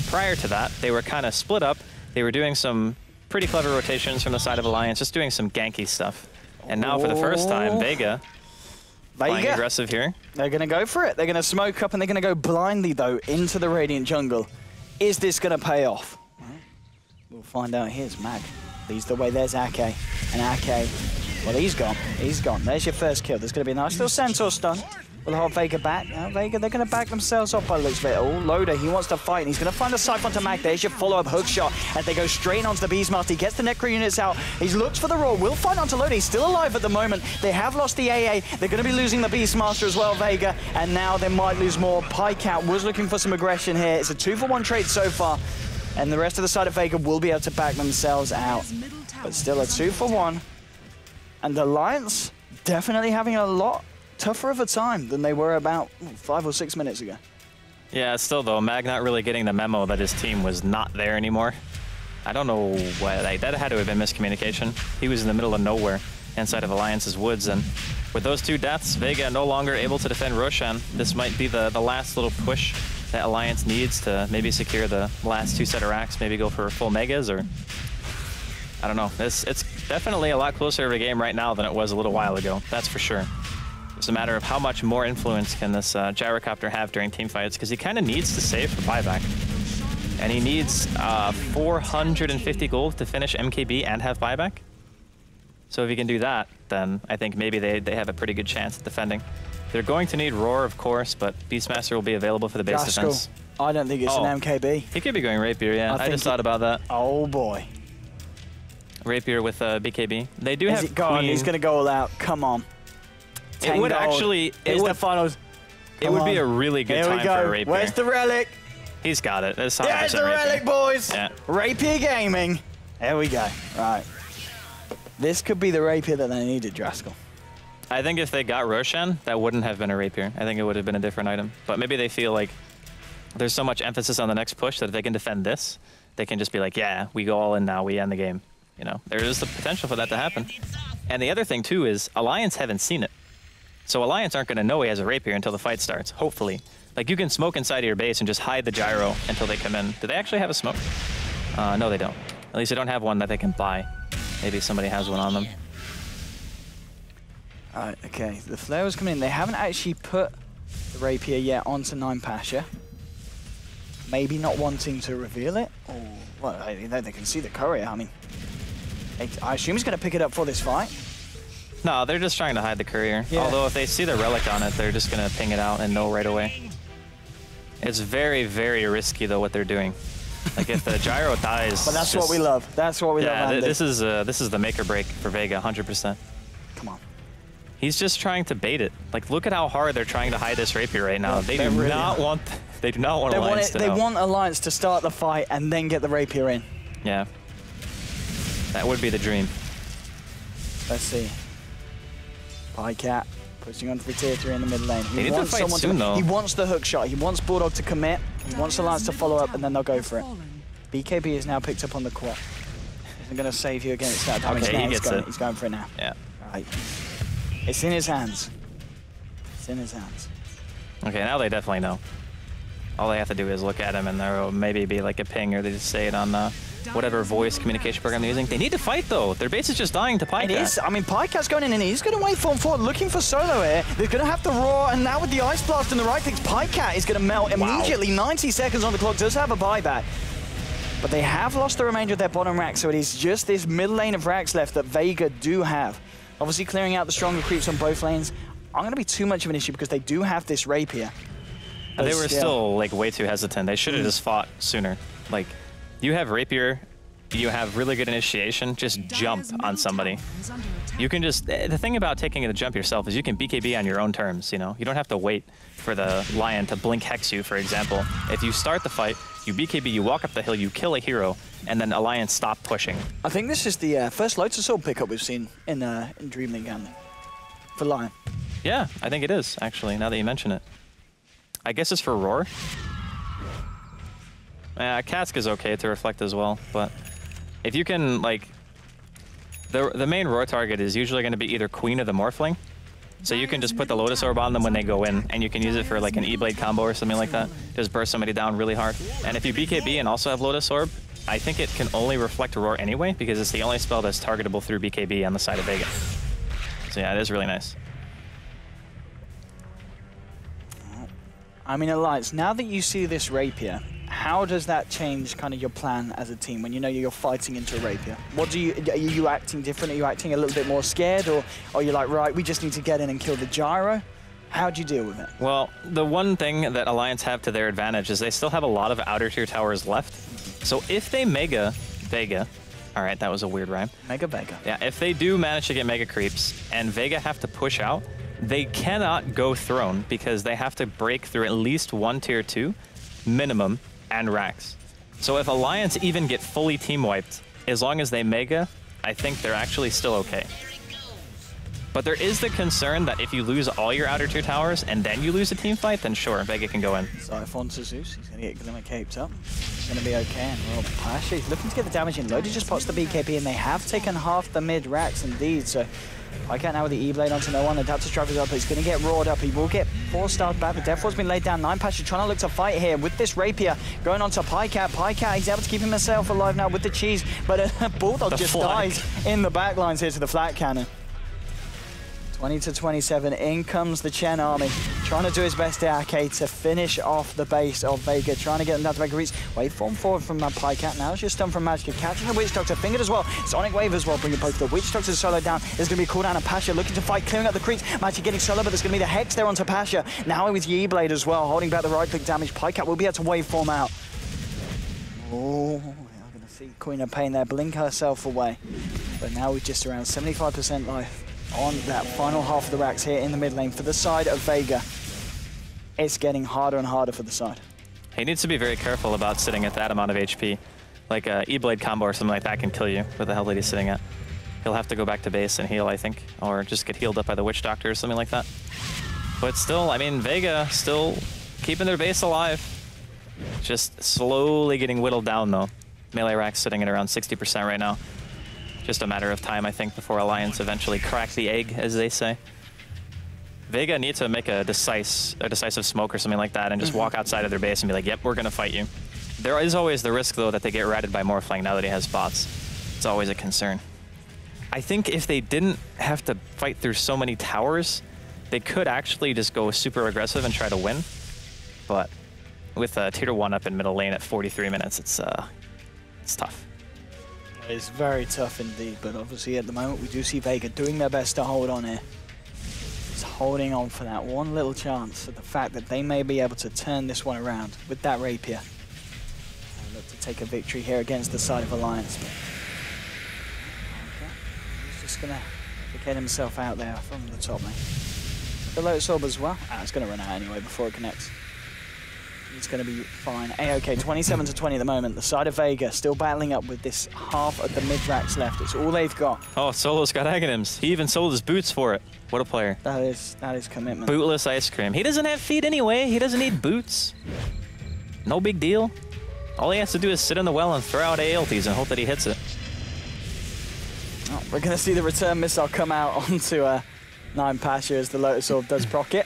Prior to that, they were kind of split up. They were doing some pretty clever rotations from the side of Alliance, just doing some ganky stuff. And now for the first time, Vega playing aggressive here. They're going to go for it. They're going to smoke up and they're going to go blindly, though, into the Radiant jungle. Is this going to pay off? We'll find out. Here's Mag. Leads the way. There's Ake. And Ake, well, he's gone. He's gone. There's your first kill. There's going to be a nice little Centaur stun. We'll hold Vega back. Now Vega, they're going to back themselves off by the looks of it. Oh, Loader, he wants to fight, and he's going to find a siphon to Mag. There's your follow-up hook shot, and they go straight onto the Beastmaster. He gets the Necro units out. He's looked for the Roar. Will find onto Loader. He's still alive at the moment. They have lost the AA. They're going to be losing the Beastmaster as well, Vega, and now they might lose more. Pycat was looking for some aggression here. It's a 2-for-1 trade so far, and the rest of the side of Vega will be able to back themselves out. But still a 2-for-1, and Alliance definitely having a lot tougher of a time than they were about 5 or 6 minutes ago. Yeah, still though, Mag not really getting the memo that his team was not there anymore. I don't know why, like, that had to have been miscommunication. He was in the middle of nowhere inside of Alliance's woods, and with those 2 deaths, Vega no longer able to defend Roshan. This might be the last little push that Alliance needs to maybe secure the last 2 set of racks, maybe go for full megas, or I don't know. It's definitely a lot closer of a game right now than it was a little while ago, that's for sure. It's a matter of how much more influence can this gyrocopter have during team fights, because he kind of needs to save for buyback. And he needs 450 gold to finish MKB and have buyback. So if he can do that, then I think maybe they have a pretty good chance at defending. They're going to need Roar, of course, but Beastmaster will be available for the base defense. I don't think it's an MKB. He could be going Rapier, yeah. I just thought about that. Oh boy. Rapier with BKB. They do have Queen. He's going to go all out. Come on. It would actually. It would, the finals. It would be a really good time for a Rapier. Where's the relic? He's got it. There's the relic, boys. Yeah. Rapier gaming. There we go. Right. This could be the Rapier that they needed, Draskell. I think if they got Roshan, that wouldn't have been a Rapier. I think it would have been a different item. But maybe they feel like there's so much emphasis on the next push that if they can defend this, they can just be like, yeah, we go all in now. We end the game. You know, there is the potential for that to happen. And the other thing, too, is Alliance haven't seen it. So Alliance aren't going to know he has a Rapier until the fight starts, hopefully. Like, you can smoke inside of your base and just hide the gyro until they come in. Do they actually have a smoke? No, they don't. At least they don't have one that they can buy. Maybe somebody has one on them. Alright, okay. The flare was coming in. They haven't actually put the Rapier yet onto 9 Pasha. Maybe not wanting to reveal it. Or, well, they can see the courier. I mean, I assume he's going to pick it up for this fight. No, they're just trying to hide the courier. Yeah. Although if they see the relic on it, they're just going to ping it out and know right away. It's very, very risky, though, what they're doing. Like, if the gyro dies... But that's what we love. That's what we love, Andy. This is the make or break for Vega, 100%. Come on. He's just trying to bait it. Like, look at how hard they're trying to hide this Rapier right now. They do not want Alliance to know. They want Alliance to start the fight and then get the Rapier in. Yeah. That would be the dream. Let's see. Pycat pushing onto the tier 3 in the mid lane. They need to fight soon, though. He wants the hook shot. He wants Bulldog to commit. He wants Alliance to follow up, and then they'll go for it. BKB is now picked up on the quad. He's going to save you against that damage. Okay, he gets it. He's going for it now. Yeah. Right. It's in his hands. It's in his hands. Okay, now they definitely know. All they have to do is look at him, and there will maybe be like a ping, or they just say it on whatever voice communication program they're using. They need to fight, though. Their base is just dying to Pycat. It is. I mean, Pycat's going in, and he's going to wait for forward, looking for solo here. They're going to have the Roar, and now with the Ice Blast and the right clicks, Pycat is going to melt immediately. 90 seconds on the clock, does have a buyback. But they have lost the remainder of their bottom rack, so it is just this mid lane of racks left that Vega do have. Obviously, clearing out the stronger creeps on both lanes. aren't going to be too much of an issue because they do have this rapier. And they were still like way too hesitant. They should have just fought sooner. Like, you have rapier, you have really good initiation, just jump on somebody. You can just, the thing about taking a jump yourself is you can BKB on your own terms, you know? You don't have to wait for the Lion to blink hex you, for example. If you start the fight, you BKB, you walk up the hill, you kill a hero, and then Alliance stop pushing. I think this is the first Lotus Orb pickup we've seen in DreamLeague and for Lion. Yeah, I think it is, actually, now that you mention it. I guess it's for Roar. Cask is okay to reflect as well, but if you can, like, the main Roar target is usually going to be either Queen or the Morphling. So you can just put the Lotus Orb on them when they go in, and you can use it for like an E-Blade combo or something like that. Just burst somebody down really hard. And if you BKB and also have Lotus Orb, I think it can only reflect Roar anyway, because it's the only spell that's targetable through BKB on the side of Vega. So yeah, it is really nice. I mean, Alliance, now that you see this rapier, how does that change kind of your plan as a team when you know you're fighting into a rapier? What are you acting different? Are you acting a little bit more scared, or are you like, right, we just need to get in and kill the gyro? How do you deal with it? Well, the one thing that Alliance have to their advantage is they still have a lot of outer tier towers left. So if they Mega Vega, all right, that was a weird rhyme. Mega Vega. Yeah, if they do manage to get Mega Creeps and Vega have to push out, they cannot go Throne because they have to break through at least one tier 2 minimum and Rax. So if Alliance even get fully team wiped, as long as they Mega, I think they're actually still okay. But there is the concern that if you lose all your outer tier towers and then you lose a team fight, then sure, Vega can go in. So if on ASUS, he's going to get Glimmer caped up. It's going to be okay. And well, Pasha, he's looking to get the damage in. Lodi just pots the BKB, and they have taken half the mid Rax indeed. So I can't now with the E-Blade onto no one. Adapter travels up. He's going to get roared up. He will get 4 stars back. The Death Ward's been laid down. 9 Pasha trying to look to fight here with this rapier going on to Pycat. Pycat, he's able to keep himself alive now with the cheese, but Bulldog just dies in the back lines here to the flat cannon. 20 to 27, in comes the Chen army, trying to do his best here, Arcade, to finish off the base of Vega, trying to get them down to Vega Reach. Waveform forward from Pycat, now it's just done from Magic, catching the Witch Doctor, fingered as well, Sonic Wave as well, bringing both the Witch Doctor solo down. There's going to be a cooldown of Pasha, looking to fight, clearing up the creeps, Magic getting solo, but there's going to be the Hex there onto Pasha. Now with Ye-Blade as well, holding back the right-click damage, Pycat will be able to waveform out. Oh, I'm going to see Queen of Pain there, blink herself away, but now with just around 75% life on that final half of the racks here in the mid lane for the side of Vega. It's getting harder and harder for the side. He needs to be very careful about sitting at that amount of HP. Like a E-Blade combo or something like that can kill you with the hell that he's sitting at. He'll have to go back to base and heal, I think, or just get healed up by the Witch Doctor or something like that. But still, I mean, Vega still keeping their base alive. Just slowly getting whittled down though. Melee rack's sitting at around 60% right now. Just a matter of time, I think, before Alliance eventually crack the egg, as they say. Vega needs to make a decisive smoke or something like that and just walk outside of their base and be like, yep, we're going to fight you. There is always the risk, though, that they get ratted by Morphling now that he has bots. It's always a concern. I think if they didn't have to fight through so many towers, they could actually just go super aggressive and try to win. But with tier 1 up in middle lane at 43 minutes, it's tough. It's very tough indeed, but obviously at the moment we do see Vega doing their best to hold on here. It's holding on for that one little chance of the fact that they may be able to turn this one around with that rapier. And look to take a victory here against the side of Alliance. But okay. He's just going to get himself out there from the top lane. The Lotus Orb as well. It's going to run out anyway before it connects. It's going to be fine. A-OK, 27 to 20 at the moment. The side of Vega still battling up with this half of the mid-racks left. It's all they've got. Oh, Solo's got Aghanims. He even sold his boots for it. What a player. That is commitment. Bootless ice cream. He doesn't have feet anyway. He doesn't need boots. No big deal. All he has to do is sit in the well and throw out ALTs and hope that he hits it. Oh, we're going to see the return missile come out onto 9 Pasha as the Lotus Orb does proc it.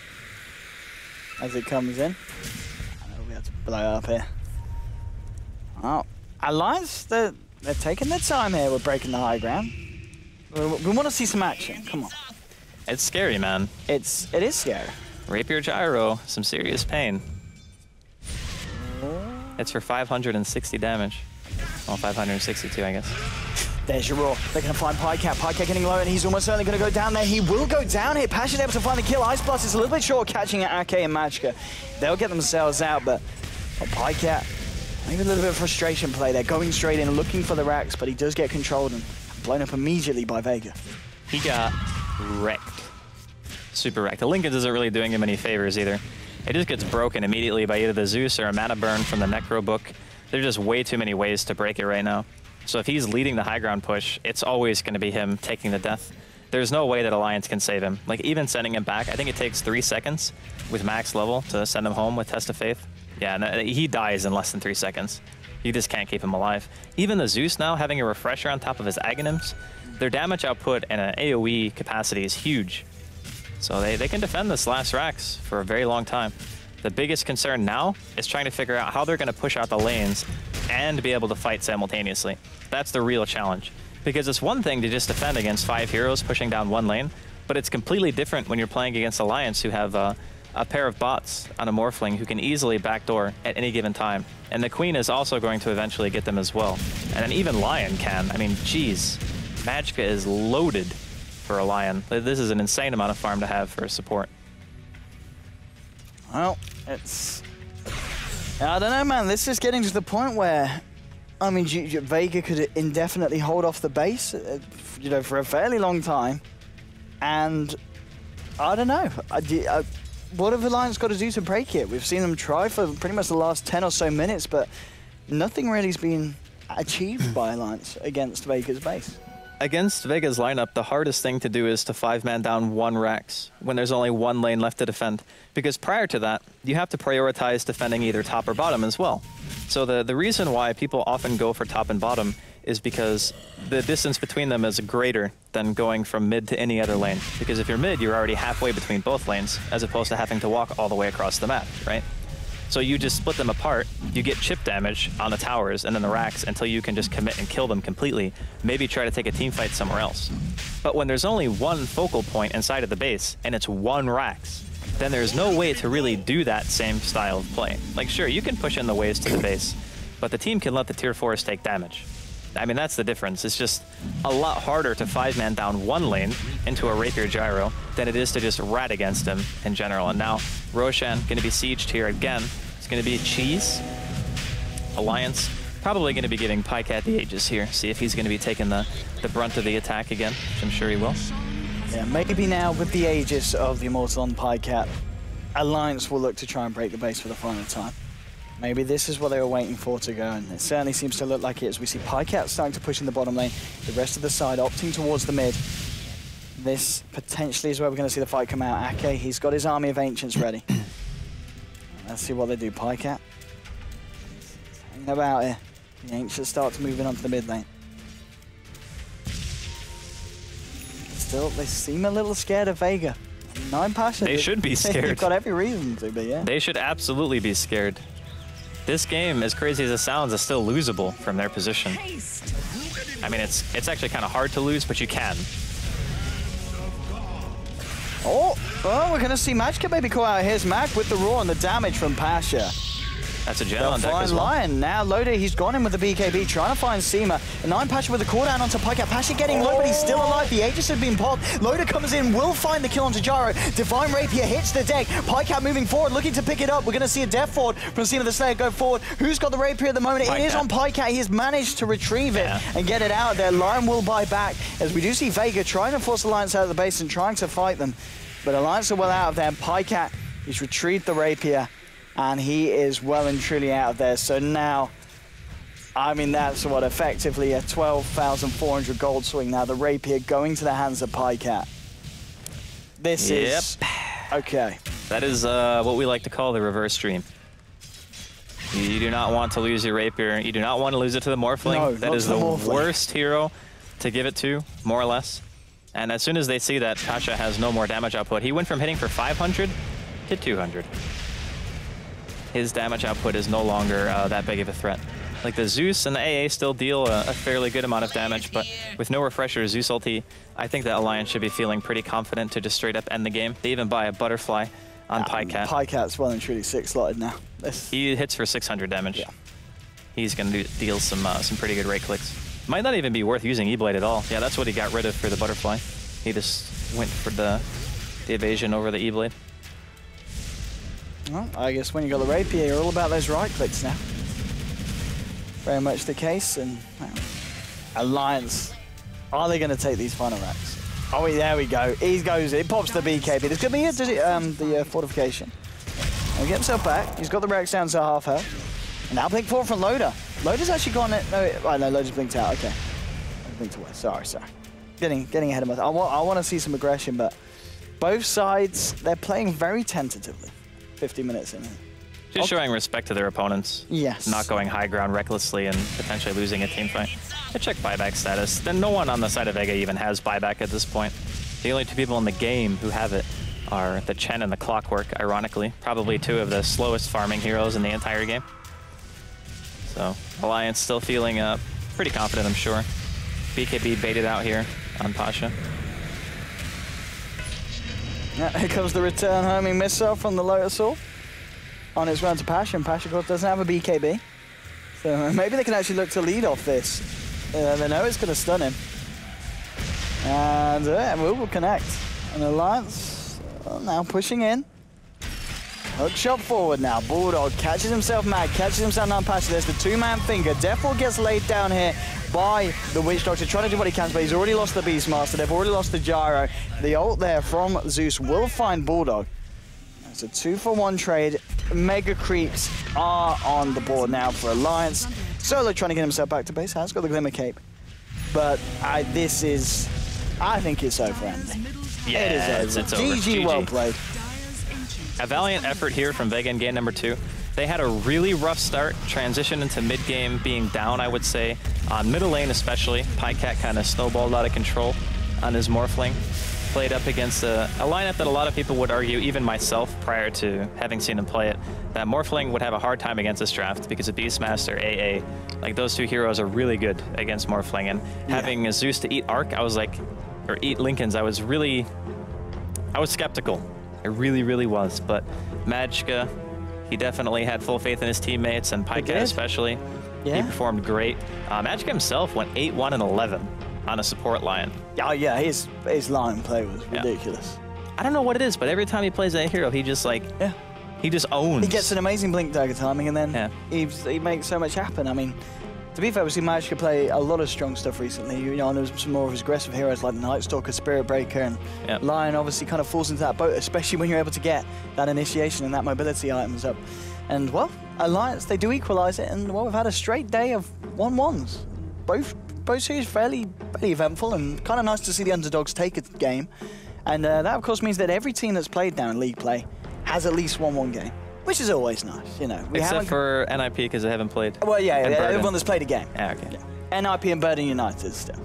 As it comes in. Blow up here. Oh, Alliance, they're taking their time here. We're breaking the high ground. We want to see some action. Come on. It's scary, man. It is scary. Rapier Gyro, some serious pain. It's for 560 damage. Well, 562, I guess. There's your Raw. They're going to find Pycat. Pycat getting low, and he's almost certainly going to go down there. He will go down here. Pasha's able to find the kill. Ice Blast is a little bit short, catching at Ake and Magicka. They'll get themselves out, but Pycat, maybe a little bit of frustration play there, going straight in, looking for the racks, but he does get controlled and blown up immediately by Vega. He got wrecked. Super wrecked. The Lincoln isn't really doing him any favors either. It just gets broken immediately by either the Zeus or a mana burn from the Necro book. There's just way too many ways to break it right now. So if he's leading the high ground push, it's always going to be him taking the death. There's no way that Alliance can save him. Like, even sending him back, I think it takes 3 seconds with max level to send him home with Test of Faith. Yeah, no, he dies in less than 3 seconds. You just can't keep him alive. Even the Zeus now, having a refresher on top of his Aghanims, their damage output and an AoE capacity is huge. So they can defend this last Rax for a very long time. The biggest concern now is trying to figure out how they're going to push out the lanes and be able to fight simultaneously. That's the real challenge. Because it's one thing to just defend against 5 heroes pushing down one lane, but it's completely different when you're playing against Alliance, who have a pair of bots on a Morphling who can easily backdoor at any given time. And the Queen is also going to eventually get them as well. And then even Lion can. I mean, geez, Magicka is loaded for a Lion. This is an insane amount of farm to have for support. Well, it's... I don't know, man. This is getting to the point where, I mean, Vega could indefinitely hold off the base, you know, for a fairly long time. And I don't know. What have Alliance got to do to break it? We've seen them try for pretty much the last 10 or so minutes, but nothing really's been achieved by Alliance against Vega's base. Against Vega's lineup, the hardest thing to do is to 5-man down 1 Rax when there's only 1 lane left to defend. Because prior to that, you have to prioritize defending either top or bottom as well. So the reason why people often go for top and bottom is because the distance between them is greater than going from mid to any other lane. Because if you're mid, you're already halfway between both lanes, as opposed to having to walk all the way across the map, right? So you just split them apart, you get chip damage on the towers and then the racks until you can just commit and kill them completely, maybe try to take a team fight somewhere else. But when there's only 1 focal point inside of the base and it's 1 racks, then there's no way to really do that same style of play. Like, sure, you can push in the waves to the base, but the team can let the tier 4s take damage. I mean, that's the difference. It's just a lot harder to 5-man down 1 lane into a Rapier Gyro than it is to just rat against him in general. And now, Roshan going to be sieged here again. It's going to be Cheese. Alliance probably going to be giving Pycat the Aegis here. See if he's going to be taking the brunt of the attack again, which I'm sure he will. Yeah, maybe now with the Aegis of the Immortal on Pycat, Alliance will look to try and break the base for the final time. Maybe this is what they were waiting for to go, and it certainly seems to look like it as we see Pycat starting to push in the bottom lane, the rest of the side opting towards the mid. This potentially is where we're going to see the fight come out. Ake, he's got his army of Ancients ready. Let's see what they do. Pycat, hanging about here. The Ancients start to move in onto the mid lane. Still, they seem a little scared of Vega. 9 Pasha. They should be scared. They've got every reason to be, yeah. They should absolutely be scared. This game, as crazy as it sounds, is still losable from their position. I mean, it's actually kind of hard to lose, but you can. Oh, we're going to see Magicka maybe call out. Here's Mag with the Raw and the damage from Pasha. That's a gel on deck as well. Lion now loaded. He's gone in with the BKB, trying to find Seema. And 9 Pasha with the cooldown onto Pycat. Pasha getting low, but he's still alive. The Aegis have been popped. Loader comes in, will find the kill onto Gyro. Divine Rapier hits the deck. Pycat moving forward, looking to pick it up. We're going to see a death forward from Seema the Slayer go forward. Who's got the Rapier at the moment? Pycat. It is on Pycat. He has managed to retrieve it and get it out of there. Lion will buy back, as we do see Vega trying to force Alliance out of the base and trying to fight them. But Alliance are well out of there. Pycat, he's retrieved the Rapier. And he is well and truly out of there. So now, I mean, that's what, effectively a 12,400 gold swing now. The Rapier going to the hands of Pycat. This is... Okay. That is what we like to call the reverse stream. You do not want to lose your Rapier. You do not want to lose it to the Morphling. No, that is the worst hero to give it to, more or less. And as soon as they see that Pasha has no more damage output, he went from hitting for 500 to 200. His damage output is no longer that big of a threat. Like the Zeus and the AA still deal a fairly good amount of damage, but with no refresher, Zeus ulti, I think that Alliance should be feeling pretty confident to just straight up end the game. They even buy a butterfly on Pycat. Pycat's well and truly 6-slotted now. He hits for 600 damage. Yeah. He's going to deal some pretty good right clicks. Might not even be worth using E-Blade at all. Yeah, that's what he got rid of for the butterfly. He just went for the evasion over the E-Blade. Well, I guess when you got the rapier, you're all about those right clicks now. Very much the case, and well, Alliance, are they going to take these final racks? Oh, there we go. He goes, it pops the BKB. This could be it, the fortification. And he gets himself back. He's got the racks down to half health. And now blink forward from Loader. Loader's actually gone it. No, right, no, Loader's blinked out. Okay. Blinked away. Sorry. Getting ahead of myself. I want to see some aggression, but both sides, they're playing very tentatively. 50 minutes in. Just showing respect to their opponents. Yes. Not going high ground recklessly and potentially losing a team fight. I check buyback status. Then no one on the side of Vega even has buyback at this point. The only two people in the game who have it are the Chen and the Clockwork, ironically. Probably two of the slowest farming heroes in the entire game. So Alliance still feeling pretty confident, I'm sure. BKB baited out here on Pasha. Yeah, here comes the return homing missile from the Lotus Orb. On its run to Pasha, and Pasha, of course, doesn't have a BKB. So maybe they can actually look to lead off this. They know it's going to stun him. And we will connect. And Alliance now pushing in. Hook shot forward now. Bulldog catches himself mad, catches himself on Pasha. There's the two-man finger. Defo gets laid down here by the Witch Doctor, trying to do what he can, but he's already lost the Beastmaster. They've already lost the Gyro. The ult there from Zeus will find Bulldog. It's a 2-for-1 trade. Mega creeps are on the board now for Alliance. Solo trying to get himself back to base. Has got the Glimmer Cape. But I think it's over, Andy. Yeah, it is over. it's over. GG, well played. A valiant effort here from Vega in game number 2. They had a really rough start, transition into mid-game being down, I would say. On middle lane especially, Pycat kind of snowballed out of control on his Morphling. Played up against a lineup that a lot of people would argue, even myself, prior to having seen him play it, that Morphling would have a hard time against this draft because of Beastmaster, AA. Like, those two heroes are really good against Morphling, and having a Zeus to eat Arc, I was like, or eat Lincolns, I was skeptical. I really, really was, but Magicka, he definitely had full faith in his teammates, and Pycat especially. Yeah. He performed great. Magicka himself went 8-1 and 11 on a support line. Oh yeah, his line play was ridiculous. I don't know what it is, but every time he plays that hero, he just he just owns. He gets an amazing blink dagger timing, and then he makes so much happen. I mean, to be fair, we've seen Magicka play a lot of strong stuff recently. You know, there was some more of his aggressive heroes like Night Stalker, Spirit Breaker, and Lion obviously kind of falls into that boat, especially when you're able to get that initiation and that mobility items up. And well, Alliance, they do equalize it, and well, we've had a straight day of 1-1s. Both series fairly eventful, and kind of nice to see the underdogs take a game. And that, of course, means that every team that's played now in League play has at least won one game, which is always nice, you know. Except for NIP, because they haven't played. Well, yeah, everyone that's played a game. Yeah, okay. Yeah. NIP and Burden United still,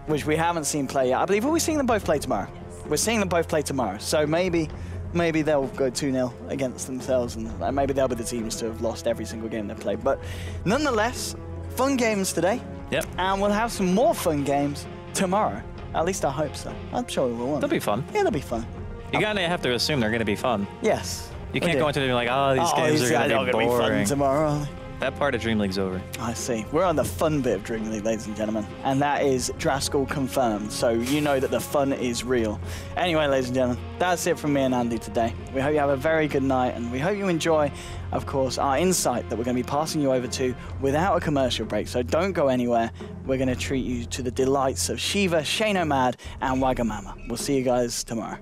which we haven't seen play yet. I believe we'll be seeing them both play tomorrow. We're seeing them both play tomorrow, so maybe they'll go 2-0 against themselves, and maybe they'll be the teams to have lost every single game they've played. But nonetheless, fun games today. Yep. And we'll have some more fun games tomorrow. At least I hope so. I'm sure we will. They'll be fun. Yeah, they'll be fun. You kind of have to assume they're going to be fun. Yes. You can't go into it and be like, oh, these games are going to be boring. Fun tomorrow, are they? That part of DreamLeague's over. I see. We're on the fun bit of DreamLeague, ladies and gentlemen. And that is Draskell confirmed. So you know that the fun is real. Anyway, ladies and gentlemen, that's it from me and Andy today. We hope you have a very good night, and we hope you enjoy, of course, our insight that we're going to be passing you over to without a commercial break. So don't go anywhere. We're going to treat you to the delights of Shiva, Shano Mad, and Wagamama. We'll see you guys tomorrow.